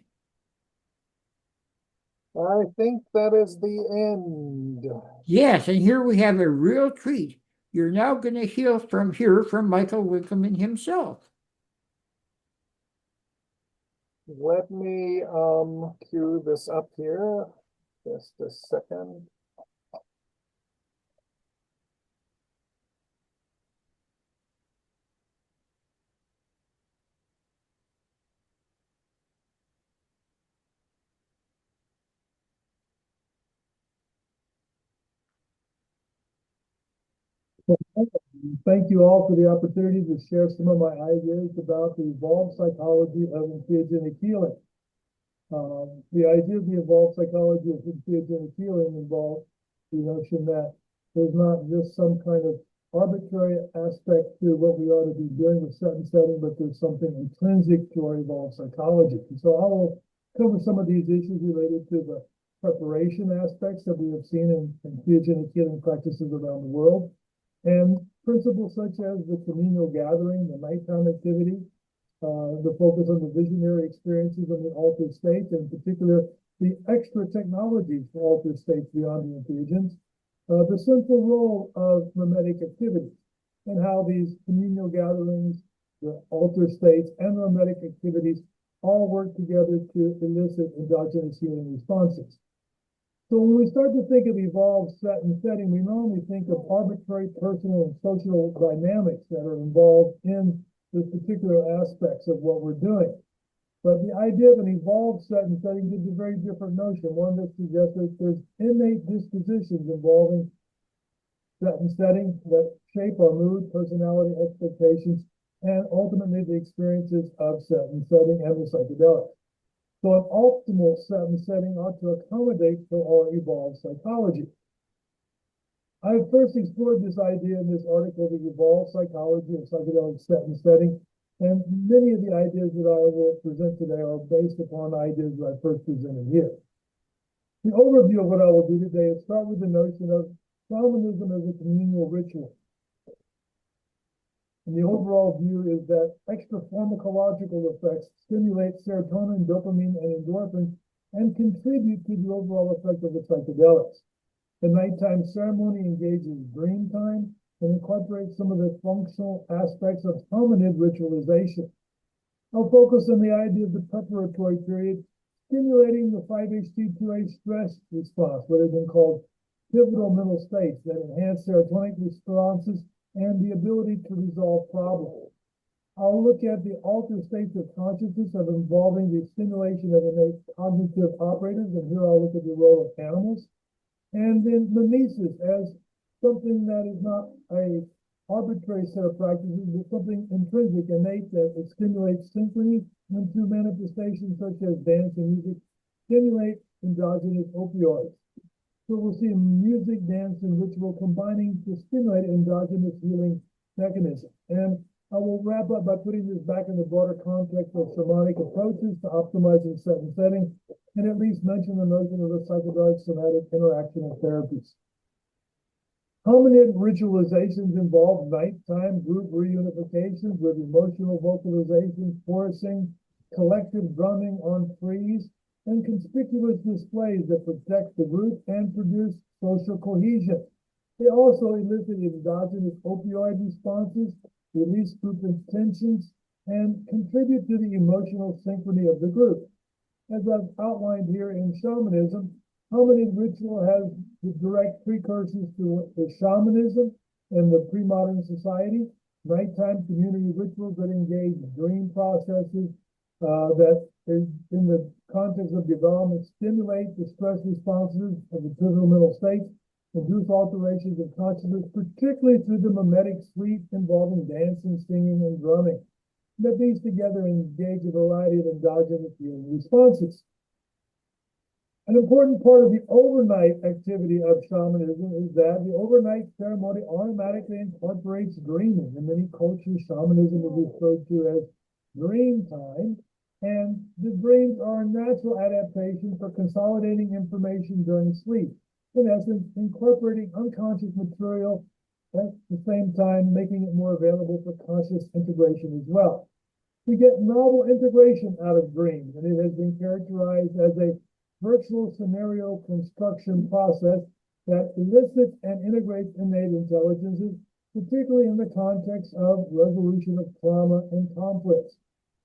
I think that is the end. Yes, and here we have a real treat. You're now going to hear from Michael Winkleman himself. Let me cue this up here. Just a second. Thank you all for the opportunity to share some of my ideas about the evolved psychology of entheogenic healing. The idea of the evolved psychology of entheogenic healing involves the notion that there's not just some kind of arbitrary aspect to what we ought to be doing with set and setting, but there's something intrinsic to our evolved psychology. And so I will cover some of these issues related to the preparation aspects that we have seen in entheogenic healing practices around the world, and principles such as the communal gathering, the nighttime activity, the focus on the visionary experiences of the altered state, in particular, the extra technologies for altered states beyond the entheogens, the central role of mimetic activity, and how these communal gatherings, the altered states, and the mimetic activities all work together to elicit endogenous healing responses. So when we start to think of evolved set and setting, we normally think of arbitrary personal and social dynamics that are involved in the particular aspects of what we're doing. But the idea of an evolved set and setting is a very different notion, one that suggests that there's innate dispositions involving set and setting that shape our mood, personality, expectations, and ultimately the experiences of set and setting and the psychedelics. So an optimal set and setting ought to accommodate for our evolved psychology. I first explored this idea in this article, The Evolved Psychology of Psychedelic Set and Setting, and many of the ideas that I will present today are based upon ideas that I first presented here. The overview of what I will do today is start with the notion of shamanism as a communal ritual. And the overall view is that extra pharmacological effects stimulate serotonin, dopamine, and endorphins and contribute to the overall effect of the psychedelics. The nighttime ceremony engages dream time and incorporates some of the functional aspects of hominid ritualization. I'll focus on the idea of the preparatory period, stimulating the 5-HT2A stress response, what has been called pivotal mental states that enhance serotonic responses and the ability to resolve problems. I'll look at the altered states of consciousness of involving the stimulation of innate cognitive operators, and here I'll look at the role of animals. And then mimesis as something that is not a arbitrary set of practices, but something intrinsic, innate, that stimulates synchrony, and through manifestations such as dance and music, stimulate endogenous opioids. So we'll see music, dance, and ritual combining to stimulate endogenous healing mechanism. And I will wrap up by putting this back in the broader context of shamanic approaches to optimizing set and setting, and at least mention the notion of the psychedelic somatic interactional therapies. Hominid ritualizations involve nighttime group reunifications with emotional vocalization, chorusing, collective drumming on trees, and conspicuous displays that protect the group and produce social cohesion. They also elicit endogenous opioid responses, release group intentions, and contribute to the emotional synchrony of the group. As I've outlined here in shamanism, hominid ritual has the direct precursors to the shamanism in the pre-modern society, nighttime community rituals that engage dream processes that in the context of development stimulate the stress responses of the pivotal mental states, induce alterations of consciousness, particularly through the mimetic suite involving dancing, singing, and drumming. That these together engage a variety of endogenous healing responses. An important part of the overnight activity of shamanism is that the overnight ceremony automatically incorporates dreaming. In many cultures, shamanism is referred to as dream time, and the dreams are a natural adaptation for consolidating information during sleep. In essence, incorporating unconscious material at the same time, making it more available for conscious integration as well. We get novel integration out of dreams, and it has been characterized as a virtual scenario construction process that elicits and integrates innate intelligences, particularly in the context of resolution of trauma and conflicts.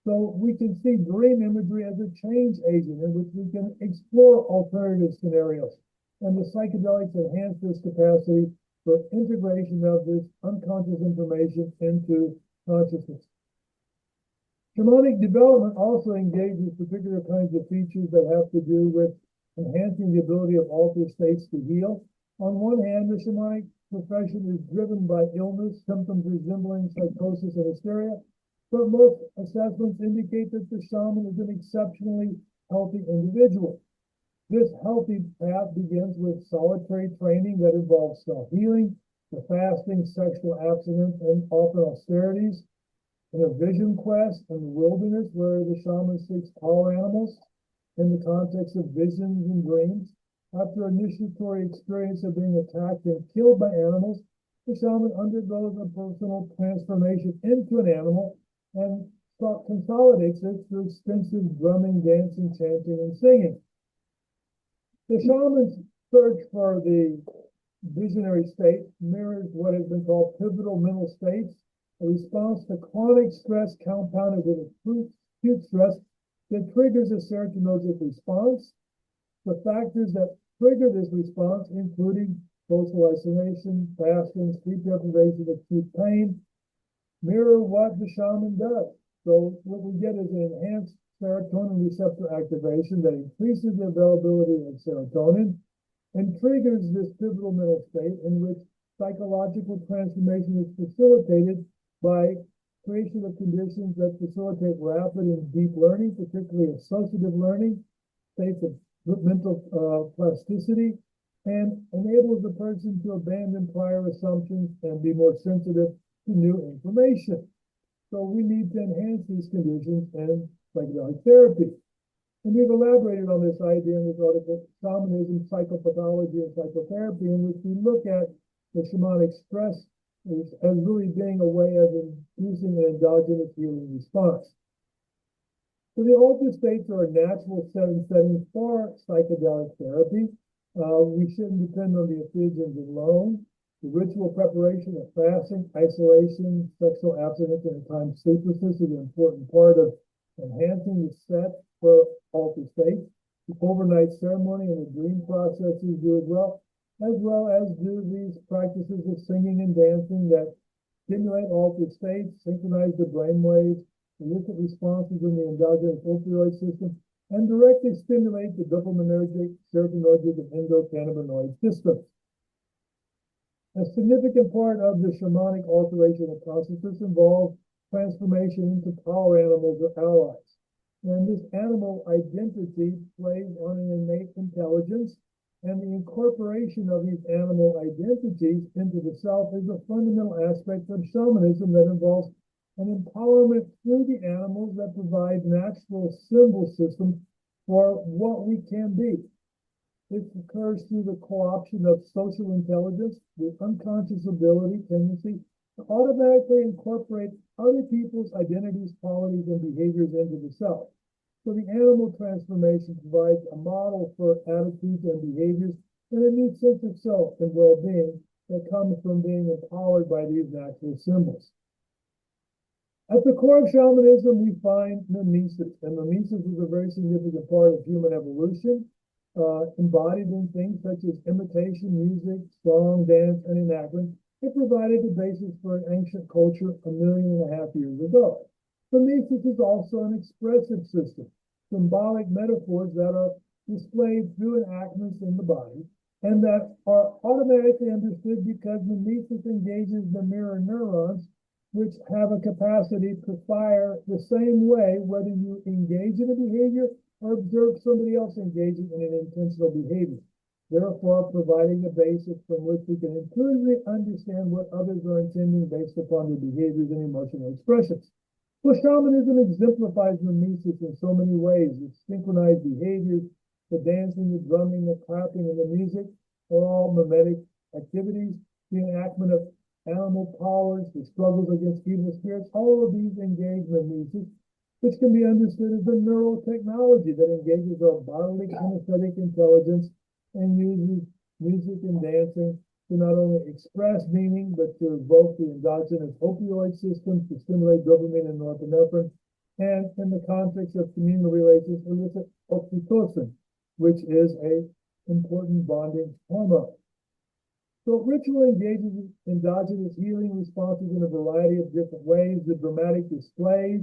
So we can see dream imagery as a change agent in which we can explore alternative scenarios. And the psychedelics enhance this capacity for integration of this unconscious information into consciousness. Shamanic development also engages particular kinds of features that have to do with enhancing the ability of altered states to heal. On one hand, the shamanic profession is driven by illness, symptoms resembling psychosis and hysteria, but most assessments indicate that the shaman is an exceptionally healthy individual. This healthy path begins with solitary training that involves self-healing, the fasting, sexual abstinence, and often austerities, in a vision quest in the wilderness where the shaman seeks taller animals in the context of visions and dreams. After initiatory experience of being attacked and killed by animals, the shaman undergoes a personal transformation into an animal and consolidates it through extensive drumming, dancing, chanting, and singing. The shaman's search for the visionary state mirrors what has been called pivotal mental states, a response to chronic stress compounded with acute stress that triggers a serotonergic response. The factors that trigger this response, including social isolation, fasting, sleep deprivation, acute pain, mirror what the shaman does. So what we get is an enhanced serotonin receptor activation that increases the availability of serotonin and triggers this pivotal mental state in which psychological transformation is facilitated by creation of conditions that facilitate rapid and deep learning, particularly associative learning, states of mental plasticity, and enables the person to abandon prior assumptions and be more sensitive to new information. So we need to enhance these conditions in psychedelic therapy. And we've elaborated on this idea in this article, Shamanism, Psychopathology, and Psychotherapy, in which we look at the shamanic stress as really being a way of inducing an endogenous healing response. So the altered states are a natural setting for psychedelic therapy. We shouldn't depend on the entheogens alone. The ritual preparation of fasting, isolation, sexual abstinence, and at times sleeplessness is an important part of enhancing the set for altered states. The overnight ceremony and the dream processes do as well as do these practices of singing and dancing that stimulate altered states, synchronize the brain waves, elicit responses in the endogenous opioid system, and directly stimulate the dopaminergic, serotonergic, and endocannabinoid systems. A significant part of the shamanic alteration of consciousness involves transformation into power animals or allies. And this animal identity plays on an innate intelligence, and the incorporation of these animal identities into the self is a fundamental aspect of shamanism that involves an empowerment through the animals that provide natural symbol systems for what we can be. This occurs through the co-option of social intelligence, the unconscious ability, tendency to automatically incorporate other people's identities, qualities, and behaviors into the self. So the animal transformation provides a model for attitudes and behaviors and a new sense of self and well-being that comes from being empowered by these natural symbols. At the core of shamanism, we find mimesis, and mimesis is a very significant part of human evolution, embodied in things such as imitation, music, song, dance, and enactment. It provided the basis for an ancient culture 1.5 million years ago. Mimesis is also an expressive system, symbolic metaphors that are displayed through enactments in the body, and that are automatically understood because mimesis engages the mirror neurons, which have a capacity to fire the same way whether you engage in a behavior or observe somebody else engaging in an intentional behavior, therefore providing a basis from which we can intuitively understand what others are intending based upon their behaviors and emotional expressions. Well, shamanism exemplifies mimesis in so many ways. It's synchronized behaviors, the dancing, the drumming, the clapping, and the music are all mimetic activities. The enactment of animal powers, the struggles against evil spirits, all of these engage mimesis, which can be understood as a neural technology that engages our bodily kinesthetic intelligence and uses music and dancing to not only express meaning, but to evoke the endogenous opioid system to stimulate dopamine and norepinephrine, and in the context of communal relations, elicit oxytocin, which is an important bonding hormone. So ritual engages endogenous healing responses in a variety of different ways. The dramatic displays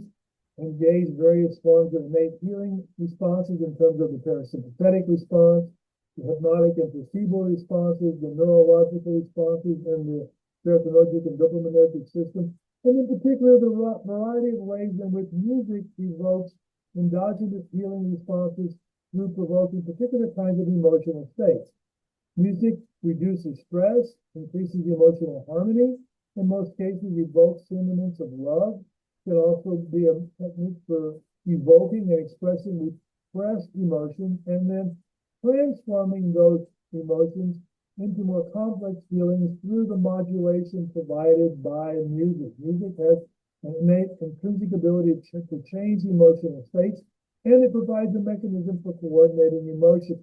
engage various forms of innate healing responses in terms of the parasympathetic response, the hypnotic and placebo responses, the neurological responses, and the serotonergic and dopaminergic system, and in particular the variety of ways in which music evokes endogenous healing responses through provoking particular kinds of emotional states. Music reduces stress, increases emotional harmony, in most cases evokes sentiments of love. It can also be a technique for evoking and expressing repressed emotions and then transforming those emotions into more complex feelings through the modulation provided by music. Music has an innate intrinsic ability to change emotional states, and it provides a mechanism for coordinating emotions.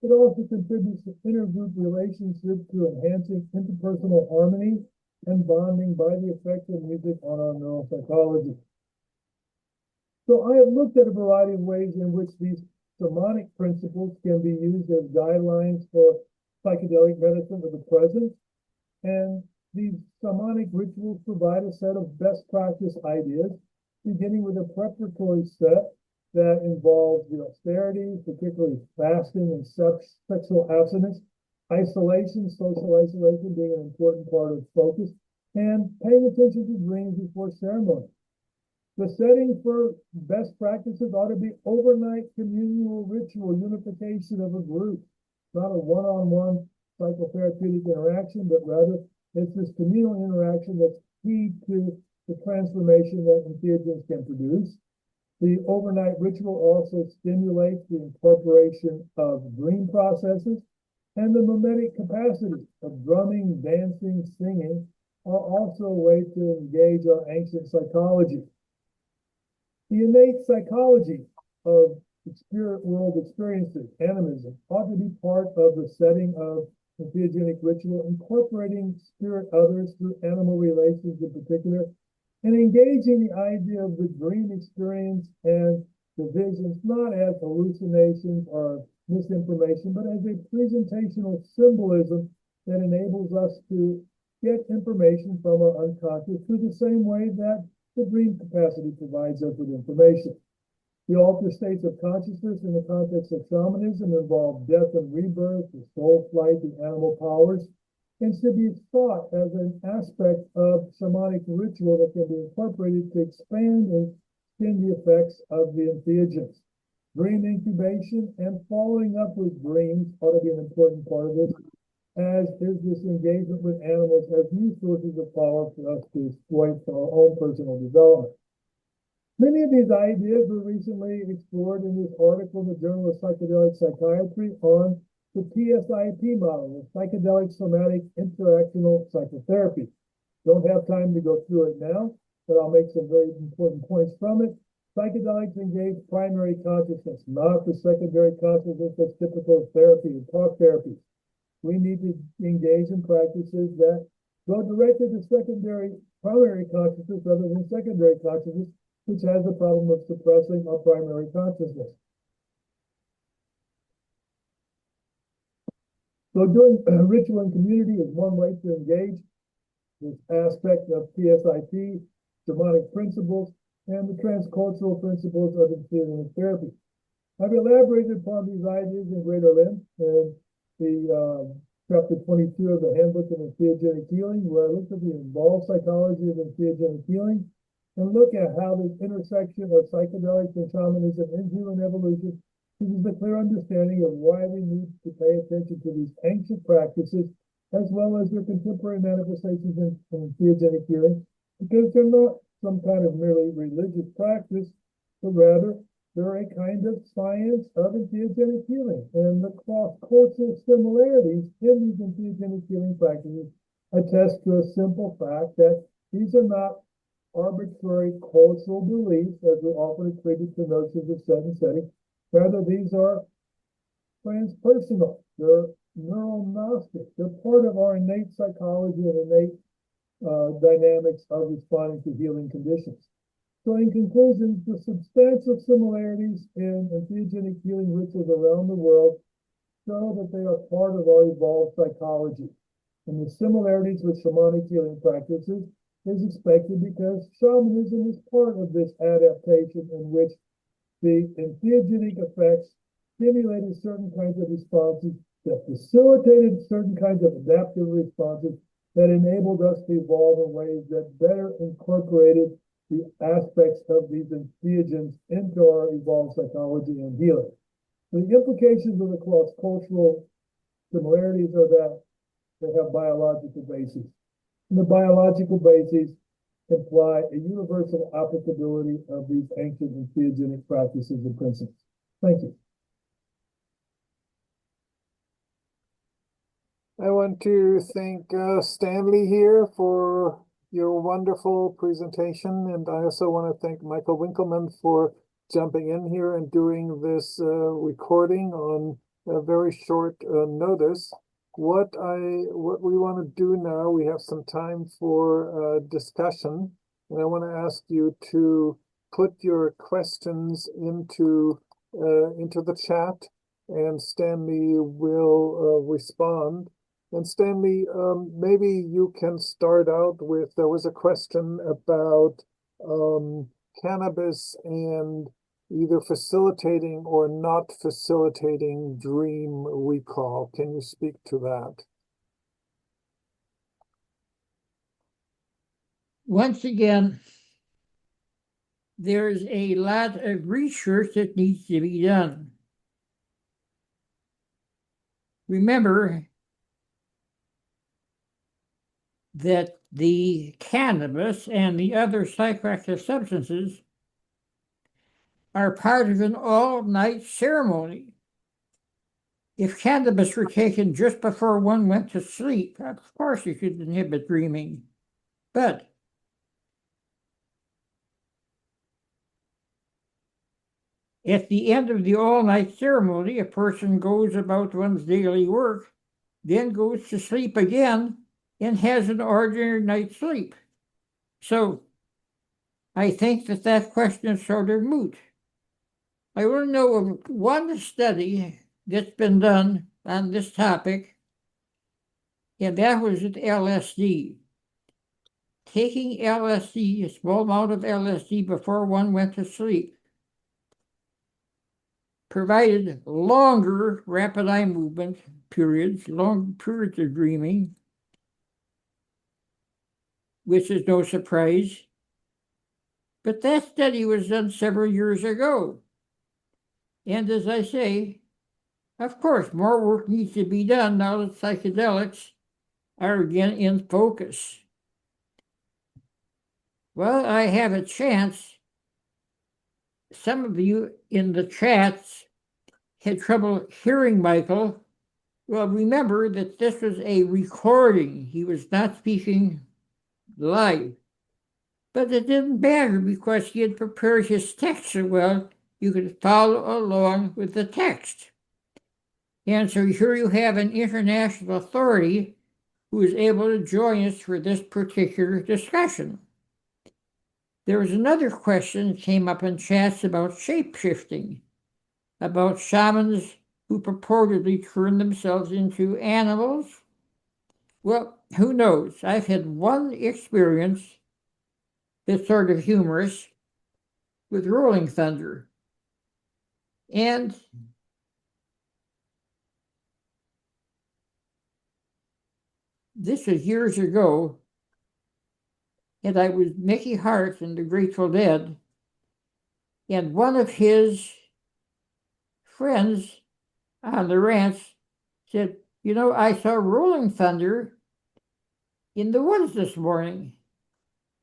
It also contributes to intergroup relationships through enhancing interpersonal harmony and bonding by the effect of music on our neuropsychology. So I have looked at a variety of ways in which these shamanic principles can be used as guidelines for psychedelic medicine of the present. And these shamanic rituals provide a set of best practice ideas, beginning with a preparatory set that involves the austerities, particularly fasting and sexual abstinence, isolation, social isolation being an important part of focus, and paying attention to dreams before ceremony. The setting for best practices ought to be overnight communal ritual unification of a group, not a one-on-one psychotherapeutic interaction, but rather it's this communal interaction that's key to the transformation that entheogens can produce. The overnight ritual also stimulates the incorporation of dream processes, and the mimetic capacity of drumming, dancing, singing are also a way to engage our ancient psychology. The innate psychology of spirit world experiences, animism, ought to be part of the setting of entheogenic ritual, incorporating spirit others through animal relations in particular, and engaging the idea of the dream experience and the visions not as hallucinations or misinformation, but as a presentational symbolism that enables us to get information from our unconscious through the same way that the dream capacity provides us with information. The altered states of consciousness in the context of shamanism involve death and rebirth, the soul flight, the animal powers, and should be thought as an aspect of shamanic ritual that can be incorporated to expand and extend the effects of the entheogens. Dream incubation and following up with dreams ought to be an important part of this, as is this engagement with animals as new sources of power for us to exploit for our own personal development. Many of these ideas were recently explored in this article in the Journal of Psychedelic Psychiatry on the PSIP model, the Psychedelic Somatic Interactional Psychotherapy. Don't have time to go through it now, but I'll make some very important points from it. Psychedelics engage primary consciousness, not the secondary consciousness that's typical of therapy and talk therapy. We need to engage in practices that go directly to primary consciousness rather than secondary consciousness, which has the problem of suppressing our primary consciousness. So doing ritual in community is one way to engage this aspect of PSIP, shamanic principles, and the transcultural principles of entheogenic therapy. I've elaborated upon these ideas in greater length in the chapter 22 of the Handbook of Entheogenic Healing, where I looked at the involved psychology of entheogenic healing and look at how this intersection of psychedelics and shamanism in human evolution gives a clear understanding of why we need to pay attention to these ancient practices as well as their contemporary manifestations in entheogenic healing, because they're not some kind of merely religious practice, but rather they're a kind of science of entheogenic healing. And the cross-cultural similarities in these entheogenic healing practices attest to a simple fact that these are not arbitrary cultural beliefs, as we often attribute to notions of set and setting. Rather, these are transpersonal. They're neurognostic. They're part of our innate psychology and innate dynamics of responding to healing conditions. So in conclusion, the substantial similarities in entheogenic healing rituals around the world show that they are part of our evolved psychology. And the similarities with shamanic healing practices is expected because shamanism is part of this adaptation in which the entheogenic effects stimulated certain kinds of responses that facilitated certain kinds of adaptive responses that enabled us to evolve in ways that better incorporated the aspects of these entheogens into our evolved psychology and healing. The implications of the cross-cultural similarities are that they have biological bases. And the biological bases imply a universal applicability of these ancient entheogenic practices and principles. Thank you. I want to thank Stanley here for your wonderful presentation, and I also want to thank Michael Winkelmann for jumping in here and doing this recording on a very short notice. What we want to do now, we have some time for discussion, and I want to ask you to put your questions into the chat, and Stanley will respond. And Stanley, maybe you can start out with, there was a question about cannabis and either facilitating or not facilitating dream recall. Can you speak to that? Once again, there's a lot of research that needs to be done. Remember that the cannabis and the other psychoactive substances are part of an all-night ceremony. If cannabis were taken just before one went to sleep, of course it could inhibit dreaming. But At the end of the all-night ceremony, a person goes about one's daily work, then goes to sleep again, and has an ordinary night's sleep. So I think that question is sort of moot. I want to know of one study that's been done on this topic, and that was with LSD. Taking LSD, a small amount of LSD before one went to sleep, provided longer rapid eye movement periods, long periods of dreaming, which is no surprise. But that study was done several years ago. And as I say, of course, more work needs to be done now that psychedelics are again in focus. Well, I have a chance. Some of you in the chats had trouble hearing Michael. Well, remember that this was a recording. He was not speaking live. But it didn't matter because he had prepared his text so well, you could follow along with the text. And so here you have an international authority who is able to join us for this particular discussion. There was another question that came up in chats about shape-shifting, about shamans who purportedly turn themselves into animals. Well, who knows? I've had one experience that's sort of humorous with rolling thunder. And this was years ago, and I was Mickey Hart in the Grateful Dead, and one of his friends on the ranch said, you know, I saw rolling thunder in the woods this morning.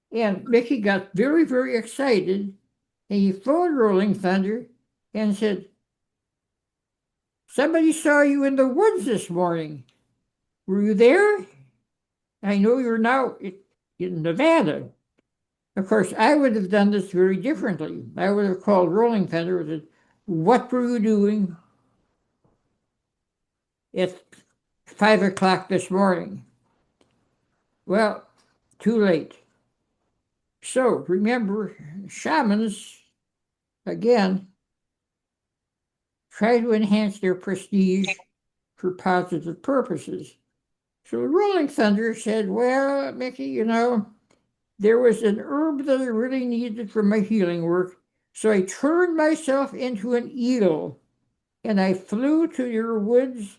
And Mickey got very, very excited, and he phoned Rolling Thunder and said, somebody saw you in the woods this morning. Were you there? I know you're now in Nevada. Of course, I would have done this very differently. I would have called Rolling Thunder and said, what were you doing at 5 o'clock this morning? Well, too late. So remember, shamans, again, try to enhance their prestige for positive purposes. So Rolling Thunder said, well, Mickey, you know, there was an herb that I really needed for my healing work, so I turned myself into an eagle, and I flew to your woods,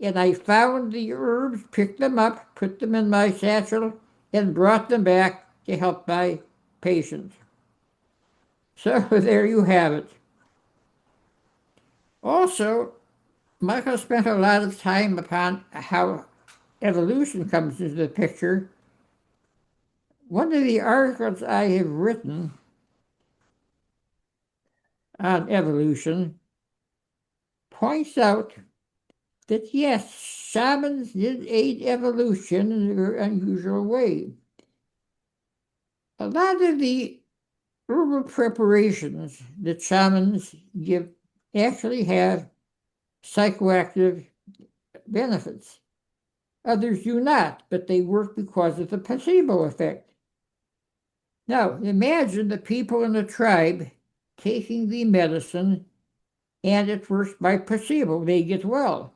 and I found the herbs, picked them up, put them in my satchel, and brought them back to help my patient. So there you have it. Also, Michael spent a lot of time upon how evolution comes into the picture. One of the articles I have written on evolution points out that yes, shamans did aid evolution in a very unusual way. A lot of the herbal preparations that shamans give actually have psychoactive benefits. Others do not, but they work because of the placebo effect. Now, imagine the people in the tribe taking the medicine and it works by placebo. They get well.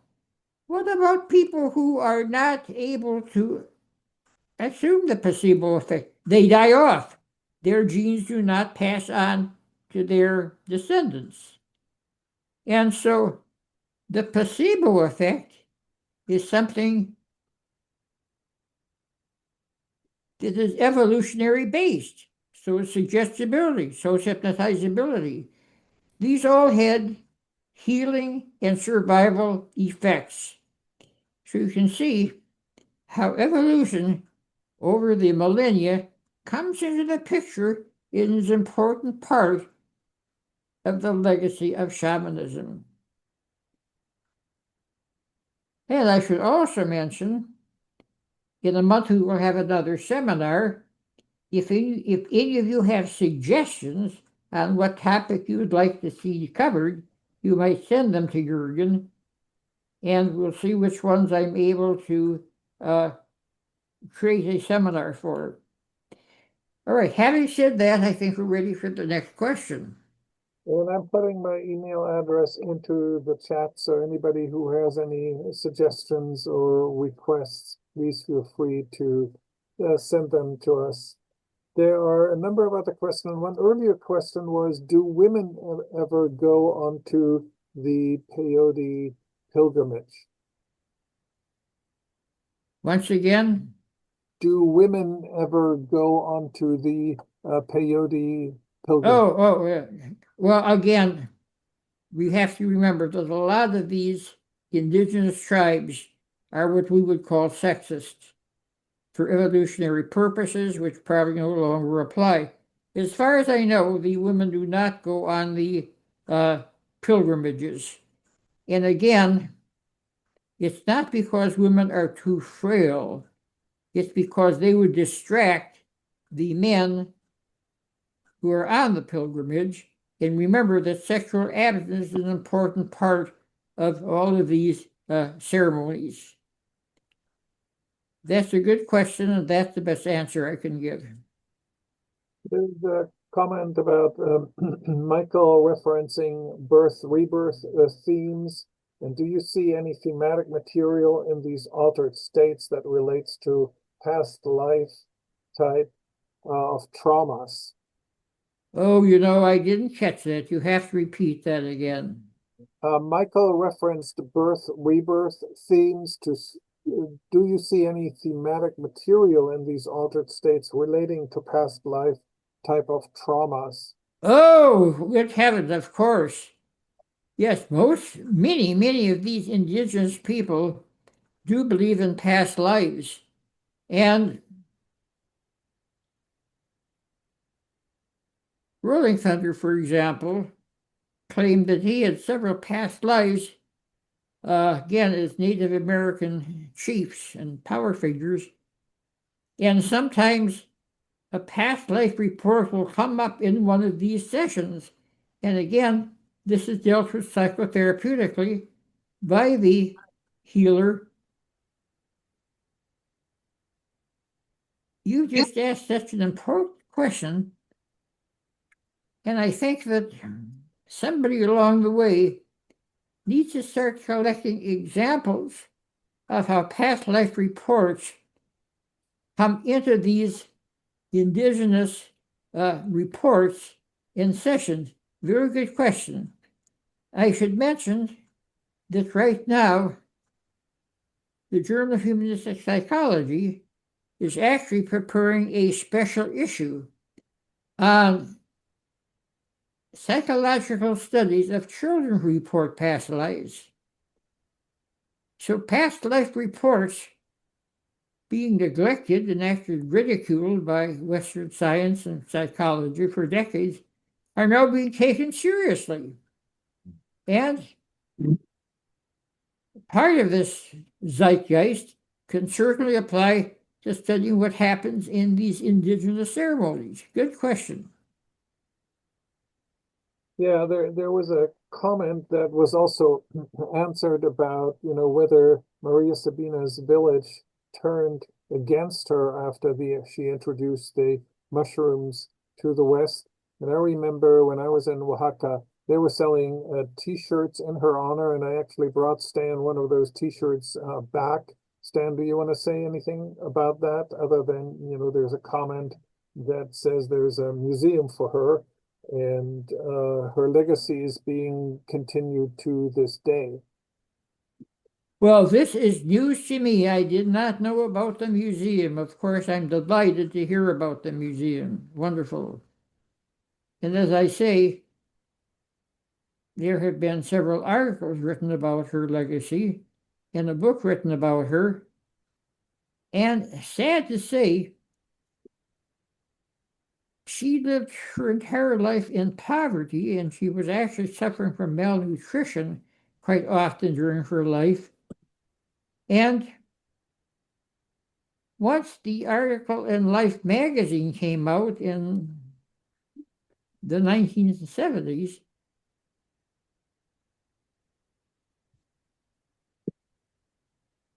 What about people who are not able to assume the placebo effect? They die off. Their genes do not pass on to their descendants. And so the placebo effect is something that is evolutionary based. So is suggestibility, so is hypnotizability. These all had healing and survival effects. So you can see how evolution over the millennia comes into the picture and is an important part of the legacy of shamanism. And I should also mention, in a month we will have another seminar. If any of you have suggestions on what topic you would like to see covered, you might send them to Jürgen, and we'll see which ones I'm able to create a seminar for. All right, having said that, I think we're ready for the next question. And I'm putting my email address into the chat, so anybody who has any suggestions or requests, please feel free to send them to us. There are a number of other questions. One earlier question was, do women ever go onto the peyote pilgrimage? Once again? Do women ever go onto the peyote pilgrimage? Well, again, we have to remember that a lot of these indigenous tribes are what we would call sexist for evolutionary purposes, which probably no longer apply. As far as I know, the women do not go on the pilgrimages. And again, it's not because women are too frail. It's because they would distract the men who are on the pilgrimage. And remember that sexual abstinence is an important part of all of these ceremonies. That's a good question, and that's the best answer I can give. There's a comment about Michael referencing birth, rebirth themes. And do you see any thematic material in these altered states that relates to past life type of traumas? Oh, I didn't catch that. You have to repeat that again. Michael referenced birth, rebirth themes. Do you see any thematic material in these altered states relating to past life type of traumas? Oh, good heavens, of course. Yes, many of these indigenous people do believe in past lives. And Rolling Thunder, for example, claimed that he had several past lives, again, as Native American chiefs and power figures. And sometimes a past life report will come up in one of these sessions. And again, this is dealt with psychotherapeutically by the healer. You just asked such an important question. And I think that somebody along the way needs to start collecting examples of how past life reports come into these indigenous reports in sessions. Very good question. I should mention that right now, the Journal of Humanistic Psychology is actually preparing a special issue on psychological studies of children who report past lives. So past life reports being neglected and actually ridiculed by Western science and psychology for decades are now being taken seriously. And part of this zeitgeist can certainly apply to studying what happens in these indigenous ceremonies. Good question. Yeah, there was a comment that was also answered about, whether Maria Sabina's village turned against her after she introduced the mushrooms to the West. And I remember when I was in Oaxaca, they were selling T-shirts in her honor, and I actually brought Stan one of those T-shirts back. Stan, do you want to say anything about that other than, there's a comment that says there's a museum for her, and her legacy is being continued to this day? Well, this is news to me. I did not know about the museum. Of course, I'm delighted to hear about the museum. Wonderful. And as I say, there have been several articles written about her legacy and a book written about her. And sad to say, she lived her entire life in poverty, and she was actually suffering from malnutrition quite often during her life. And once the article in Life magazine came out in the 1970s,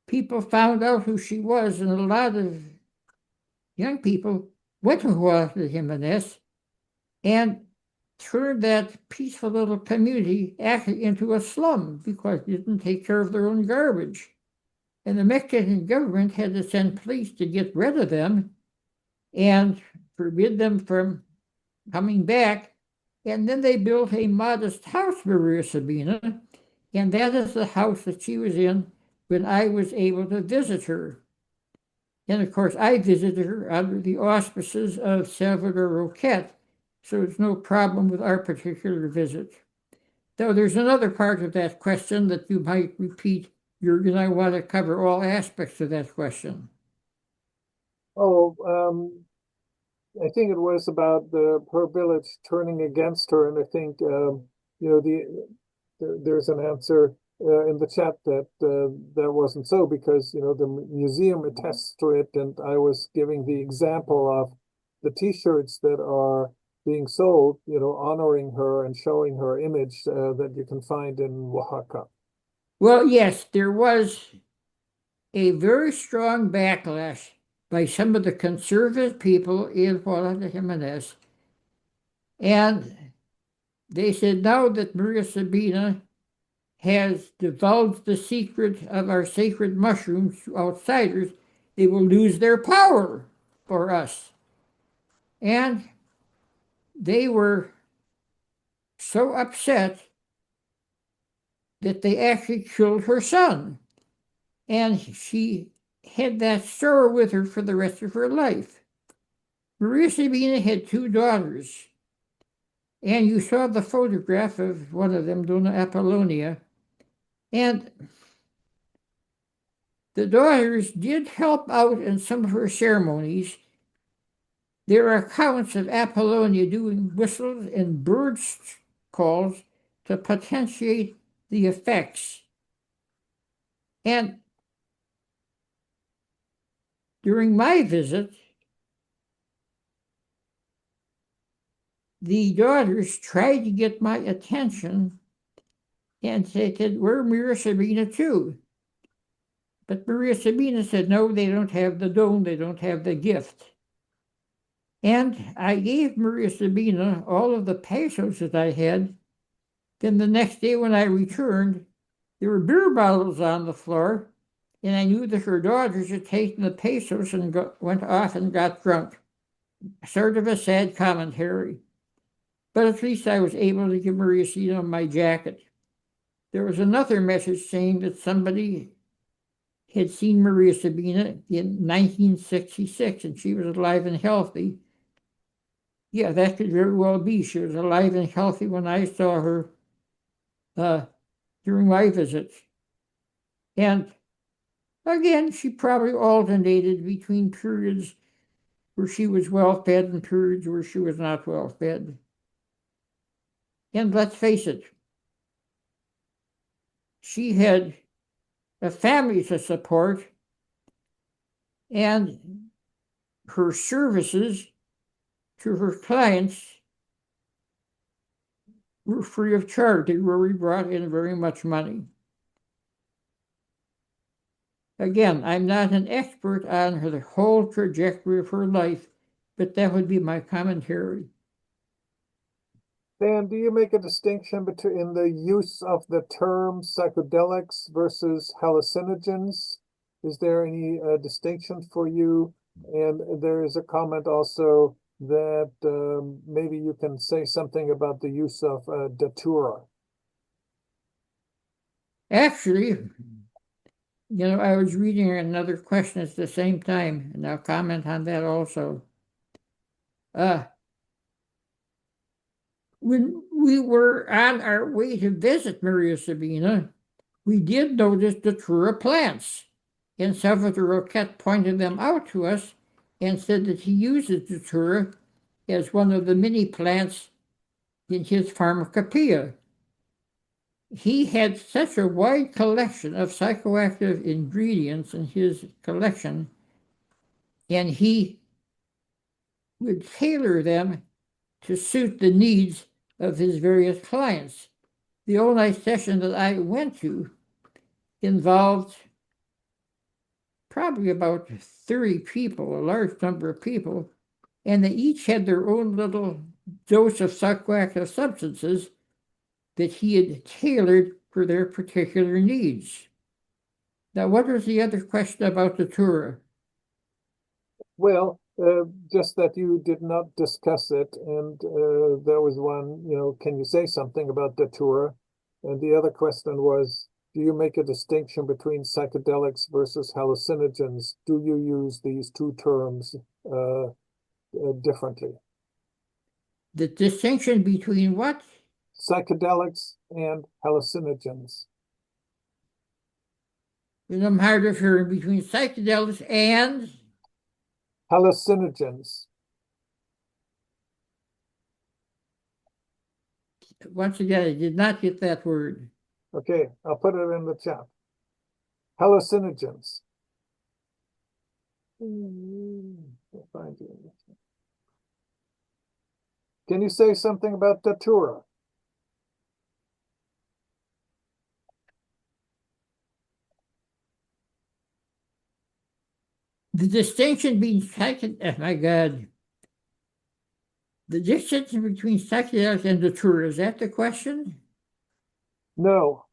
people found out who she was, and a lot of young people went to Oaxaca Jimenez and turned that peaceful little community actually into a slum because they didn't take care of their own garbage. And the Mexican government had to send police to get rid of them and forbid them from coming back. And then they built a modest house for Maria Sabina, and that is the house that she was in when I was able to visit her. And of course, I visited her under the auspices of Salvador Roquette, so it's no problem with our particular visit. Though there's another part of that question that you might repeat, Jürgen. I want to cover all aspects of that question. Oh, I think it was about her village turning against her, and I think there's an answer in the chat that that wasn't so, because the museum attests to it, and I was giving the example of the T-shirts that are being sold, honoring her and showing her image that you can find in Oaxaca. Well, yes, there was a very strong backlash by some of the conservative people in Oaxaca Jimenez, and they said now that Maria Sabina has divulged the secret of our sacred mushrooms to outsiders, they will lose their power for us. And they were so upset that they actually killed her son. And she had that sorrow with her for the rest of her life. Maria Sabina had 2 daughters. And you saw the photograph of one of them, Dona Apollonia. And the daughters did help out in some of her ceremonies. There are accounts of Apollonia doing whistles and bird calls to potentiate the effects. And during my visit, the daughters tried to get my attention and said, "We're Maria Sabina too." But Maria Sabina said, "No, they don't have the dome, they don't have the gift." And I gave Maria Sabina all of the pesos that I had. Then the next day when I returned, there were beer bottles on the floor, and I knew that her daughters had taken the pesos and went off and got drunk. Sort of a sad commentary. But at least I was able to give Maria Sabina my jacket. There was another message saying that somebody had seen Maria Sabina in 1966, and she was alive and healthy. Yeah, that could very well be. She was alive and healthy when I saw her during my visits. And again, she probably alternated between periods where she was well-fed and periods where she was not well-fed. And let's face it, she had a family to support, and her services to her clients were free of charge. They really brought in very much money. Again, I'm not an expert on the whole trajectory of her life, but that would be my commentary. Dan, do you make a distinction between the use of the term psychedelics versus hallucinogens? Is there any distinction for you? And there is a comment also that maybe you can say something about the use of datura. Actually, I was reading another question at the same time, and I'll comment on that also. When we were on our way to visit Maria Sabina, we did notice datura plants, and Salvador Roquette pointed them out to us and said that he uses datura as one of the many plants in his pharmacopoeia. He had such a wide collection of psychoactive ingredients in his collection, and he would tailor them to suit the needs of his various clients. The all-night session that I went to involved probably about 30 people, a large number of people, and they each had their own little dose of psychoactive substances that he had tailored for their particular needs. Now, what was the other question about the Datura? Well, just that you did not discuss it, and there was one, can you say something about Datura? And the other question was, do you make a distinction between psychedelics versus hallucinogens? Do you use these two terms differently? The distinction between what? Psychedelics and hallucinogens. And I'm hard of hearing between psychedelics and hallucinogens. Once again, I did not get that word. Okay, I'll put it in the chat. Hallucinogens. Can you say something about Datura? The distinction between oh my God. The distinction between psychedelics and Datura, is that the question? No.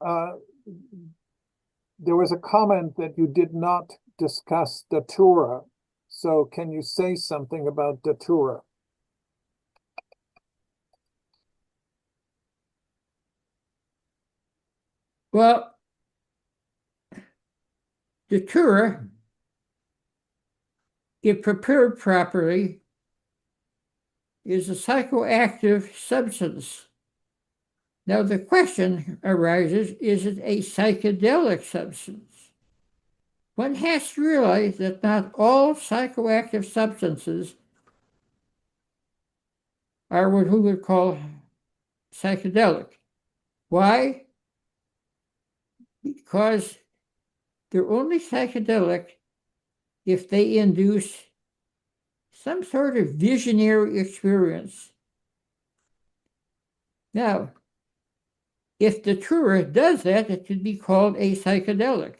There was a comment that you did not discuss Datura. So can you say something about Datura? Well, Datura, if prepared properly, is a psychoactive substance. Now the question arises, is it a psychedelic substance? One has to realize that not all psychoactive substances are what we would call psychedelic. Why? Because they're only psychedelic if they induce some sort of visionary experience. Now, if the Datura does that, it could be called a psychedelic.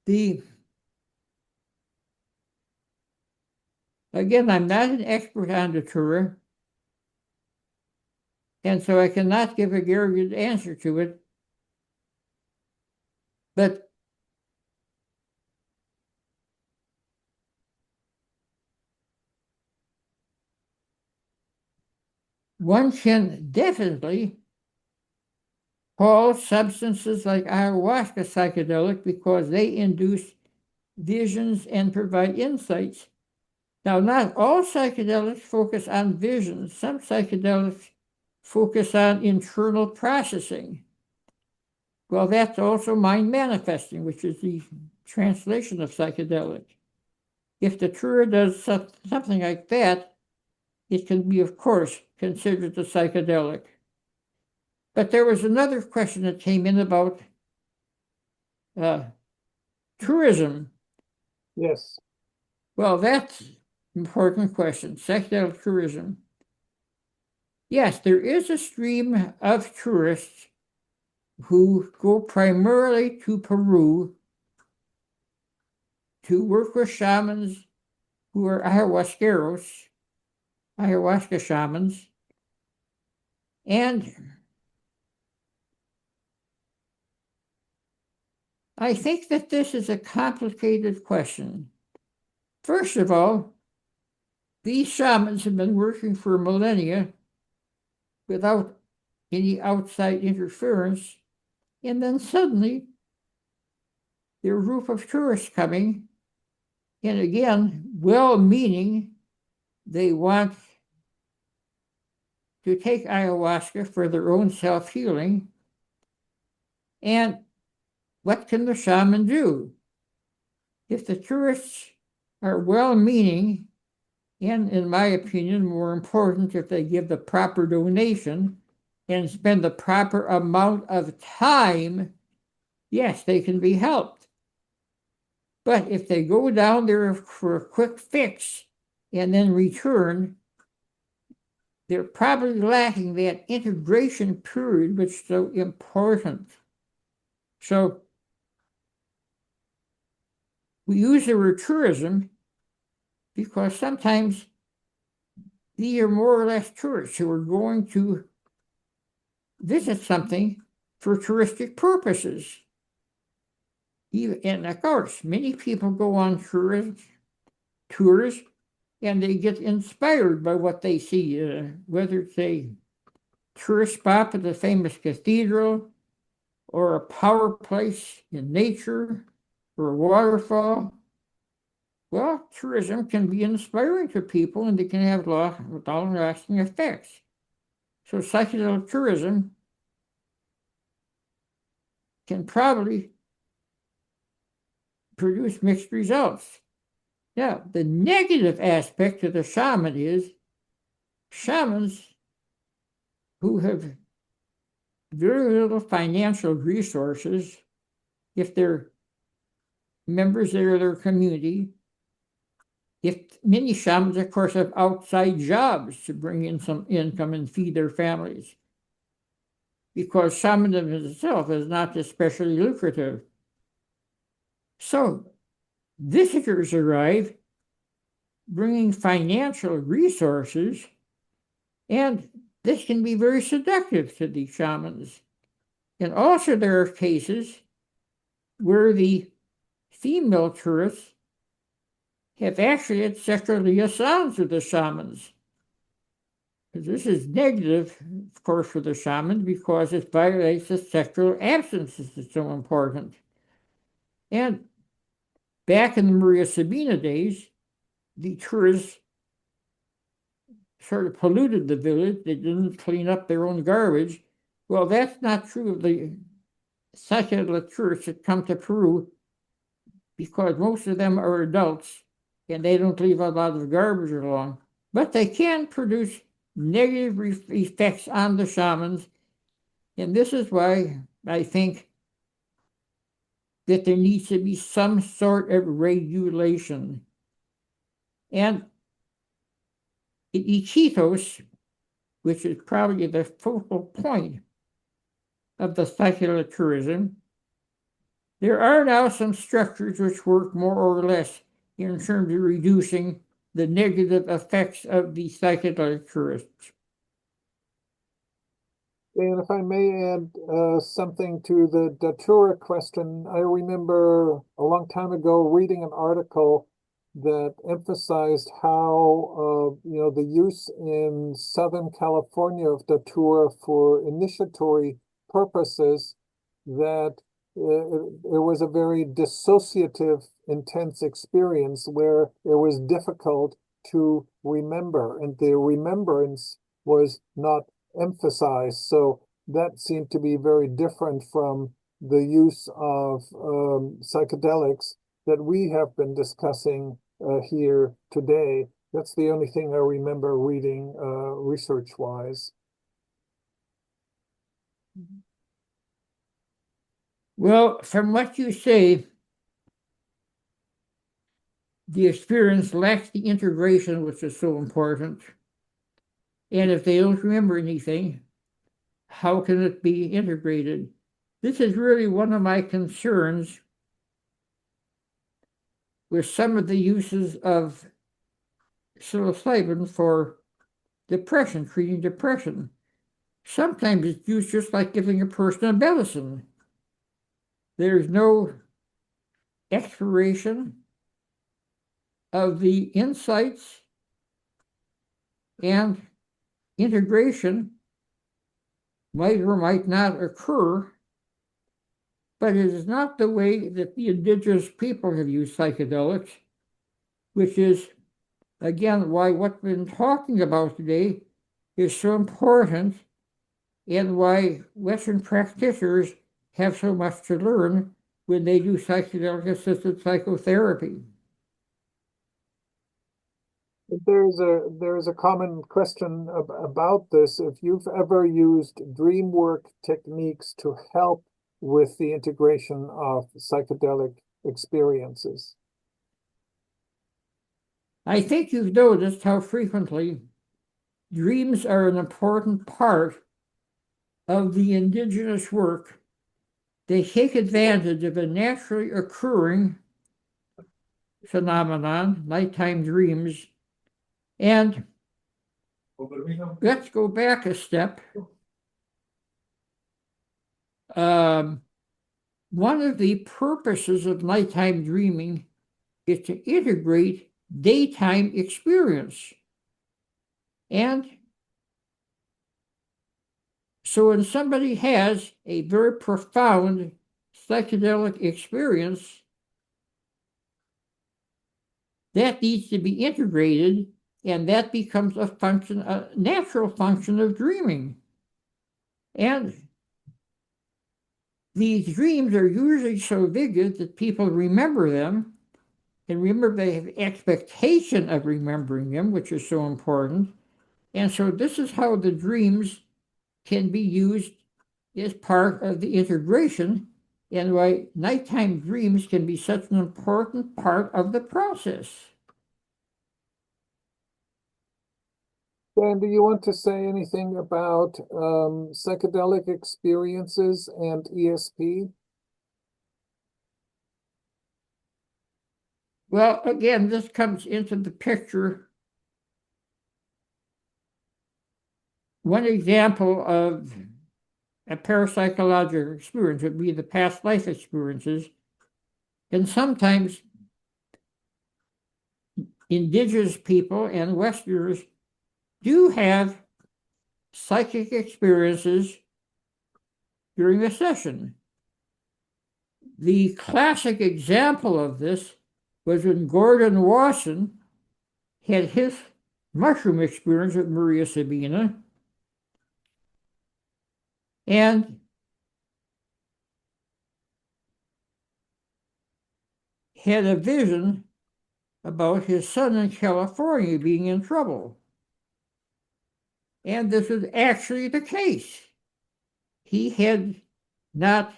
Again, I'm not an expert on the Datura, and so I cannot give a very good answer to it. But one can definitely call substances like ayahuasca psychedelic because they induce visions and provide insights. Now, not all psychedelics focus on visions. Some psychedelics focus on internal processing. Well, that's also mind manifesting, which is the translation of psychedelic. If the Datura does something like that, it can be, of course, considered a psychedelic. But there was another question that came in about tourism. Yes. Well, that's an important question, psychedelic tourism. Yes, there is a stream of tourists who go primarily to Peru to work with shamans who are ayahuasca shamans, and I think that this is a complicated question. First of all, these shamans have been working for millennia without any outside interference, and then suddenly there are a group of tourists coming, and again, well-meaning, they want to take ayahuasca for their own self-healing. And what can the shaman do? If the tourists are well-meaning, and in my opinion, more important, if they give the proper donation and spend the proper amount of time, yes, they can be helped. But if they go down there for a quick fix and then return, they're probably lacking that integration period, which is so important. So we use the word tourism because sometimes these are more or less tourists who are going to visit something for touristic purposes. And of course, many people go on tours and they get inspired by what they see, whether it's a tourist spot at the famous cathedral, or a power place in nature, or a waterfall. Well, tourism can be inspiring to people and it can have long-lasting effects. So psychedelic tourism can probably produce mixed results. Now, the negative aspect of the shaman is shamans who have very little financial resources, if they're members of their community, if many shamans, of course, have outside jobs to bring in some income and feed their families, because shamanism itself is not especially lucrative. So visitors arrive bringing financial resources, and this can be very seductive to the shamans. And also there are cases where the female tourists have actually had sexual liaisons with the shamans. This is negative, of course, for the shaman because it violates the sexual abstinence that's so important. And back in the Maria Sabina days, the tourists sort of polluted the village. They didn't clean up their own garbage. Well, that's not true of the psychedelic tourists that come to Peru, because most of them are adults and they don't leave a lot of garbage along. But they can produce negative effects on the shamans. And this is why I think that there needs to be some sort of regulation. And in Iquitos, which is probably the focal point of the psychedelic tourism, there are now some structures which work more or less in terms of reducing the negative effects of the psychedelic tourists. And if I may add something to the datura question, I remember a long time ago reading an article that emphasized how the use in Southern California of datura for initiatory purposes, that it was a very dissociative, intense experience where it was difficult to remember, and the remembrance was not emphasized. So that seemed to be very different from the use of psychedelics that we have been discussing here today. That's the only thing I remember reading research-wise. Well, from what you say, the experience lacks the integration, which is so important. And if they don't remember anything, how can it be integrated? This is really one of my concerns with some of the uses of psilocybin for depression, treating depression. Sometimes it's used just like giving a person a medicine. There's no exploration of the insights, and integration might or might not occur, but it is not the way that the indigenous people have used psychedelics, which is, again, why what we've been talking about today is so important, and why Western practitioners have so much to learn when they do psychedelic-assisted psychotherapy. There's a common question about this. If you've ever used dream work techniques to help with the integration of psychedelic experiences. I think you've noticed how frequently dreams are an important part of the indigenous work. They take advantage of a naturally occurring phenomenon, nighttime dreams. And let's go back a step. One of the purposes of nighttime dreaming is to integrate daytime experience. And so when somebody has a very profound psychedelic experience, that needs to be integrated, and that becomes a function, a natural function of dreaming. And these dreams are usually so vivid that people remember them, and remember they have expectation of remembering them, which is so important. And so this is how the dreams can be used as part of the integration, and why nighttime dreams can be such an important part of the process. Dan, do you want to say anything about psychedelic experiences and ESP? Well, again, this comes into the picture. One example of a parapsychological experience would be the past life experiences. And sometimes indigenous people and Westerners do have psychic experiences during a session. The classic example of this was when Gordon Wasson had his mushroom experience with Maria Sabina, and had a vision about his son in California being in trouble. And this was actually the case. He had not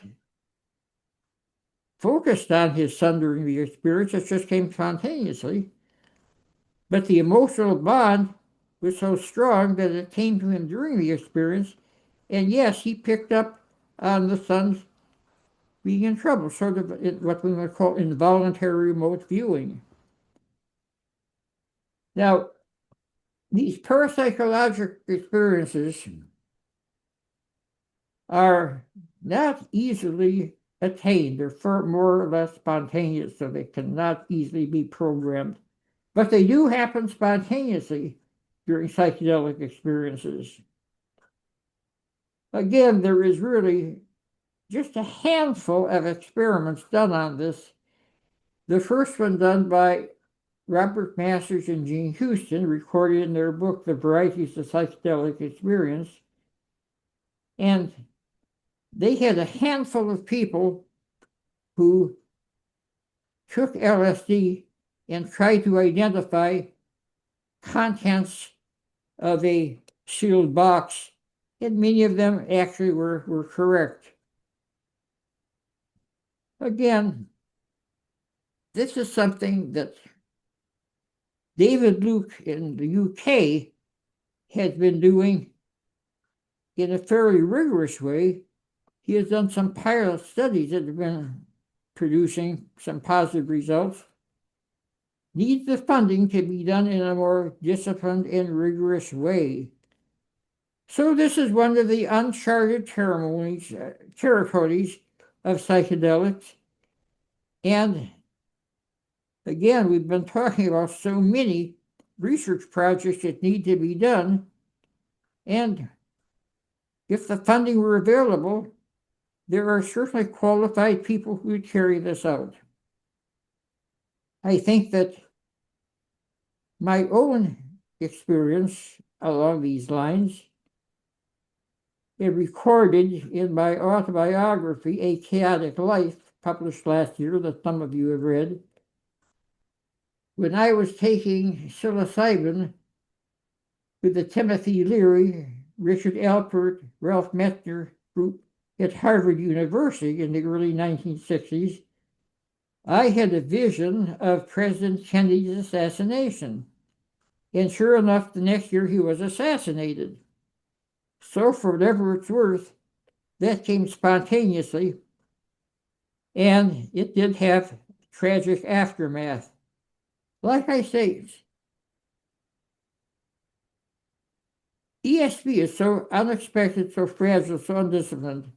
focused on his son during the experience, it just came spontaneously. But the emotional bond was so strong that it came to him during the experience. And yes, he picked up on the son's being in trouble, sort of what we might call involuntary remote viewing. Now, these parapsychological experiences are not easily attained. They're far more or less spontaneous, so they cannot easily be programmed. But they do happen spontaneously during psychedelic experiences. Again, there is really just a handful of experiments done on this. The first one done by Robert Masters and Jean Houston, recorded in their book, The Varieties of Psychedelic Experience. And they had a handful of people who took LSD and tried to identify contents of a sealed box, and many of them actually were correct. Again, this is something that David Luke in the UK has been doing in a fairly rigorous way. He has done some pilot studies that have been producing some positive results. Needs the funding to be done in a more disciplined and rigorous way. So this is one of the uncharted territories of psychedelics. And again, we've been talking about so many research projects that need to be done. And if the funding were available, there are certainly qualified people who would carry this out. I think that my own experience along these lines is recorded in my autobiography, A Chaotic Life, published last year, that some of you have read. When I was taking psilocybin with the Timothy Leary, Richard Alpert, Ralph Metzner group at Harvard University in the early 1960s, I had a vision of President Kennedy's assassination. And sure enough, the next year he was assassinated. So for whatever it's worth, that came spontaneously, and it did have tragic aftermath. Like I say, ESP is so unexpected, so fragile, so undisciplined.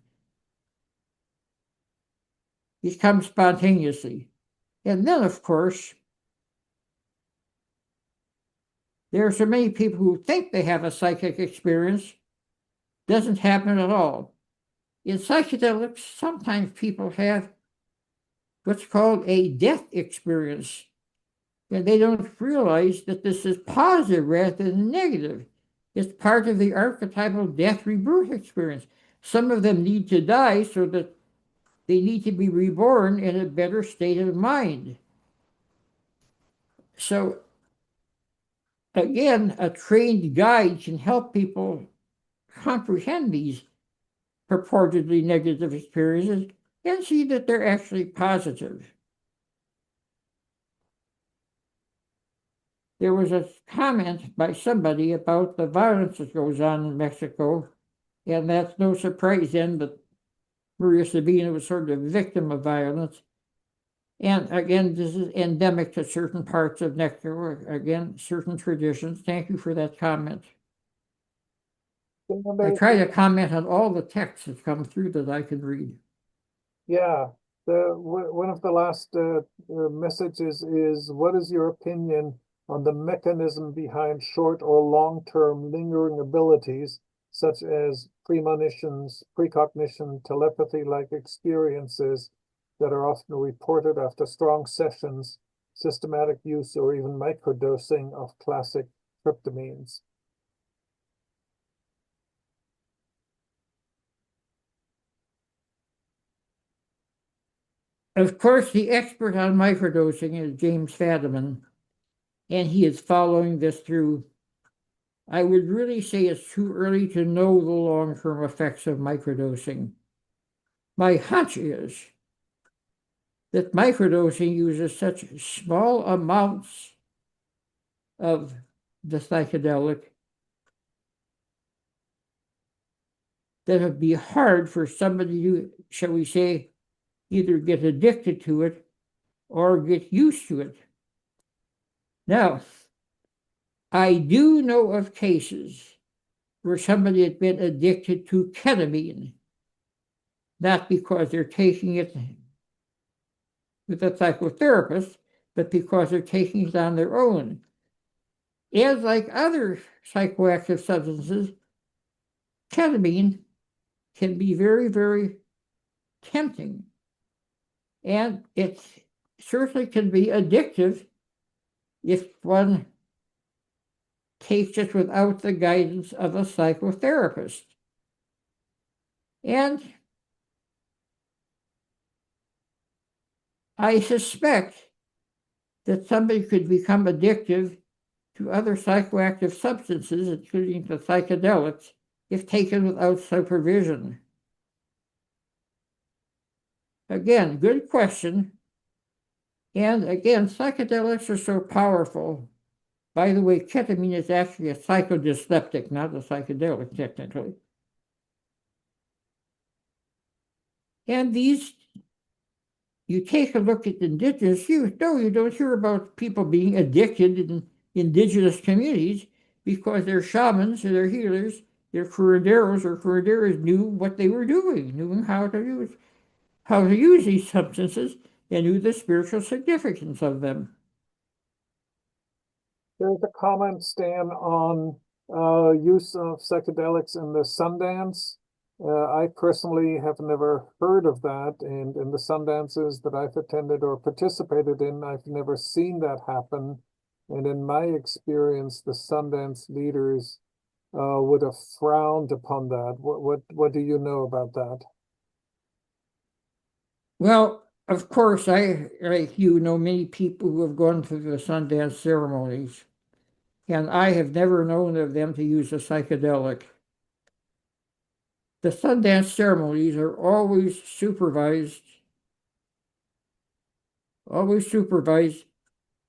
It comes spontaneously. And then, of course, there are so many people who think they have a psychic experience. Doesn't happen at all. In psychedelics, sometimes people have what's called a death experience, and they don't realize that this is positive rather than negative. It's part of the archetypal death rebirth experience. Some of them need to die so that they need to be reborn in a better state of mind. So, again, a trained guide can help people comprehend these purportedly negative experiences and see that they're actually positive. There was a comment by somebody about the violence that goes on in Mexico, and that's no surprise then, but Maria Sabina was sort of a victim of violence. And again, this is endemic to certain parts of Mexico, again, certain traditions. Thank you for that comment. I try to comment on all the texts that come through that I can read. Yeah, one of the last messages is, what is your opinion on the mechanism behind short or long-term lingering abilities, such as premonitions, precognition, telepathy-like experiences that are often reported after strong sessions, systematic use, or even microdosing of classic tryptamines? Of course, the expert on microdosing is James Fadiman, and he is following this through. I would really say it's too early to know the long-term effects of microdosing. My hunch is that microdosing uses such small amounts of the psychedelic that it would be hard for somebody to, shall we say, either get addicted to it or get used to it. Now, I do know of cases where somebody had been addicted to ketamine, not because they're taking it with a psychotherapist, but because they're taking it on their own. And like other psychoactive substances, ketamine can be very, very tempting. And it certainly can be addictive if one takes it without the guidance of a psychotherapist. And I suspect that somebody could become addictive to other psychoactive substances, including the psychedelics, if taken without supervision. Again, good question. And again, psychedelics are so powerful. By the way, ketamine is actually a psychodyspeptic, not a psychedelic, technically. And these, you take a look at indigenous youth, no, you don't hear about people being addicted in indigenous communities because their shamans or their healers, their curanderos or curanderas knew what they were doing, knew how to use these substances, and knew the spiritual significance of them. There's a comment, Stan, on use of psychedelics in the Sundance. I personally have never heard of that, and in the Sundances that I've attended or participated in, I've never seen that happen. And in my experience, the Sundance leaders would have frowned upon that. What do you know about that? Well, of course, I, like you, know many people who have gone through the Sundance ceremonies, and I have never known of them to use a psychedelic. The Sundance ceremonies are always supervised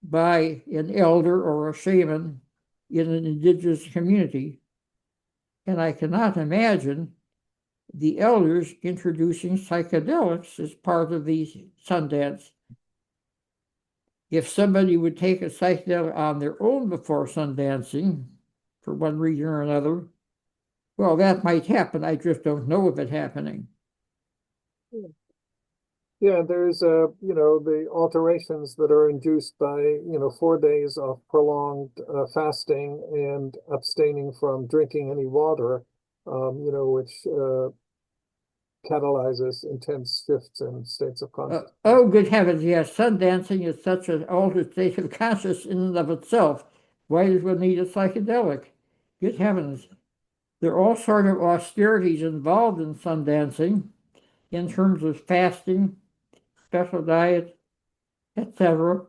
by an elder or a shaman in an indigenous community, and I cannot imagine the elders introducing psychedelics as part of the Sundance. If somebody would take a psychedelic on their own before sundancing, for one reason or another, well, that might happen. I just don't know of it happening. Yeah, there's the alterations that are induced by 4 days of prolonged fasting and abstaining from drinking any water, which catalyzes intense shifts in states of consciousness. Oh, good heavens, yes. Sundancing is such an altered state of consciousness in and of itself. Why does one need a psychedelic? Good heavens. There are all sorts of austerities involved in sundancing in terms of fasting, special diet, etc.,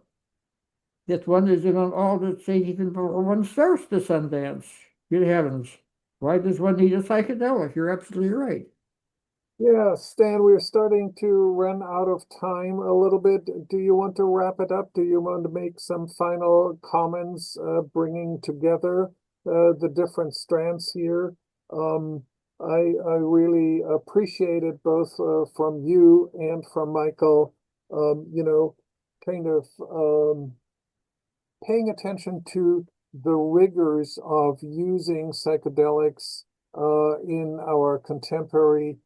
that one is in an altered state even before one starts the Sundance. Good heavens. Why does one need a psychedelic? You're absolutely right. Yeah, Stan, we're starting to run out of time a little bit. Do you want to wrap it up? Do you want to make some final comments, bringing together the different strands here? I really appreciate it both from you and from Michael, kind of paying attention to the rigors of using psychedelics in our contemporary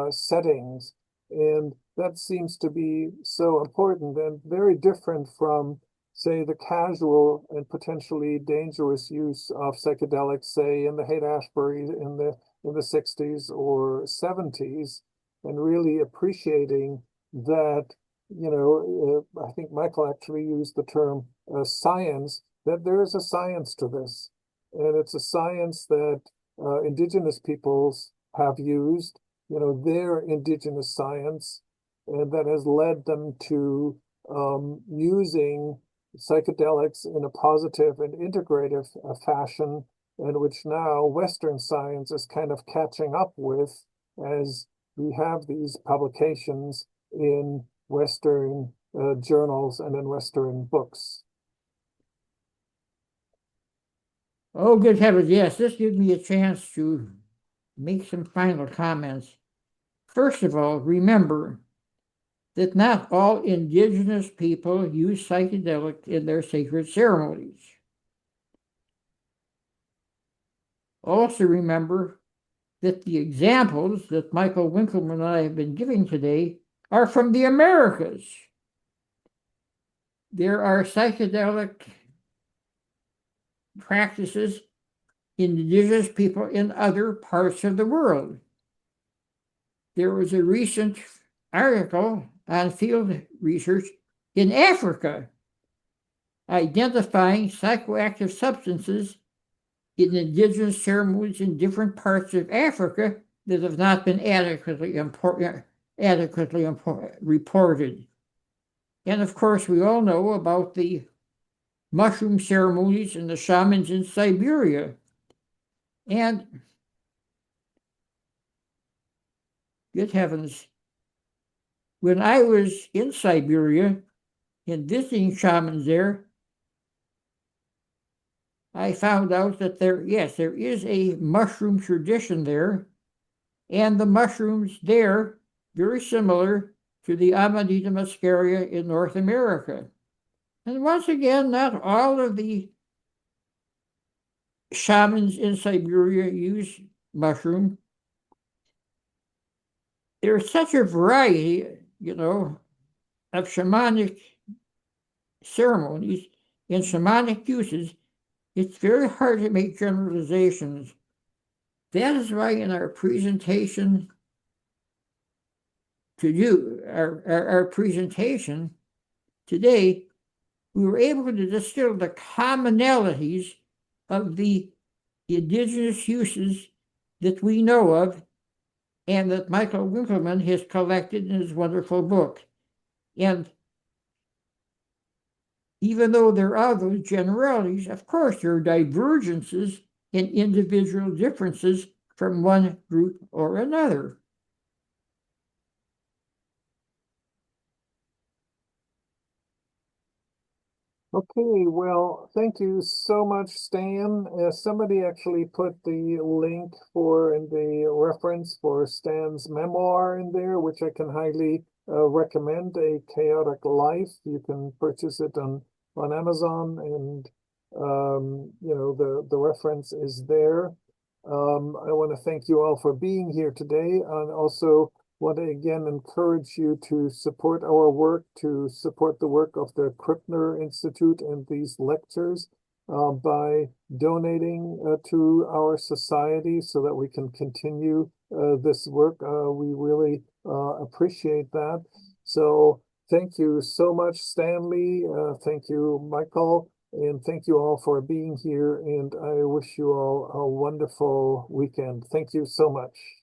settings. And that seems to be so important and very different from, say, the casual and potentially dangerous use of psychedelics, say, in the Haight-Ashbury in the 60s or 70s, and really appreciating that, I think Michael actually used the term science, that there is a science to this. And it's a science that indigenous peoples have used, their indigenous science, and that has led them to using psychedelics in a positive and integrative fashion, and which now Western science is kind of catching up with as we have these publications in Western journals and in Western books. Oh, good heavens, yes. This gives me a chance to make some final comments. First of all, remember that not all indigenous people use psychedelics in their sacred ceremonies. Also remember that the examples that Michael Winkelman and I have been giving today are from the Americas. There are psychedelic practices in indigenous people in other parts of the world. There was a recent article on field research in Africa identifying psychoactive substances in indigenous ceremonies in different parts of Africa that have not been adequately reported. And of course, we all know about the mushroom ceremonies and the shamans in Siberia. And good heavens, when I was in Siberia and visiting shamans there, I found out that there is a mushroom tradition there, and the mushrooms there very similar to the Amanita muscaria in North America. And once again, not all of the shamans in Siberia use mushroom. There's such a variety, of shamanic ceremonies and shamanic uses. It's very hard to make generalizations. That is why in our presentation our presentation today, we were able to distill the commonalities of the indigenous uses that we know of and that Michael Winkelman has collected in his wonderful book. And even though there are those generalities, of course, there are divergences and individual differences from one group or another. Okay, well, thank you so much, Stan. Somebody actually put the link for and the reference for Stan's memoir in there, which I can highly recommend, A Chaotic Life. You can purchase it on Amazon, and the reference is there. I want to thank you all for being here today, and also want to again encourage you to support our work, to support the work of the Krippner Institute and these lectures by donating to our society so that we can continue this work. We really appreciate that. So thank you so much, Stanley. Thank you, Michael. And thank you all for being here. And I wish you all a wonderful weekend. Thank you so much.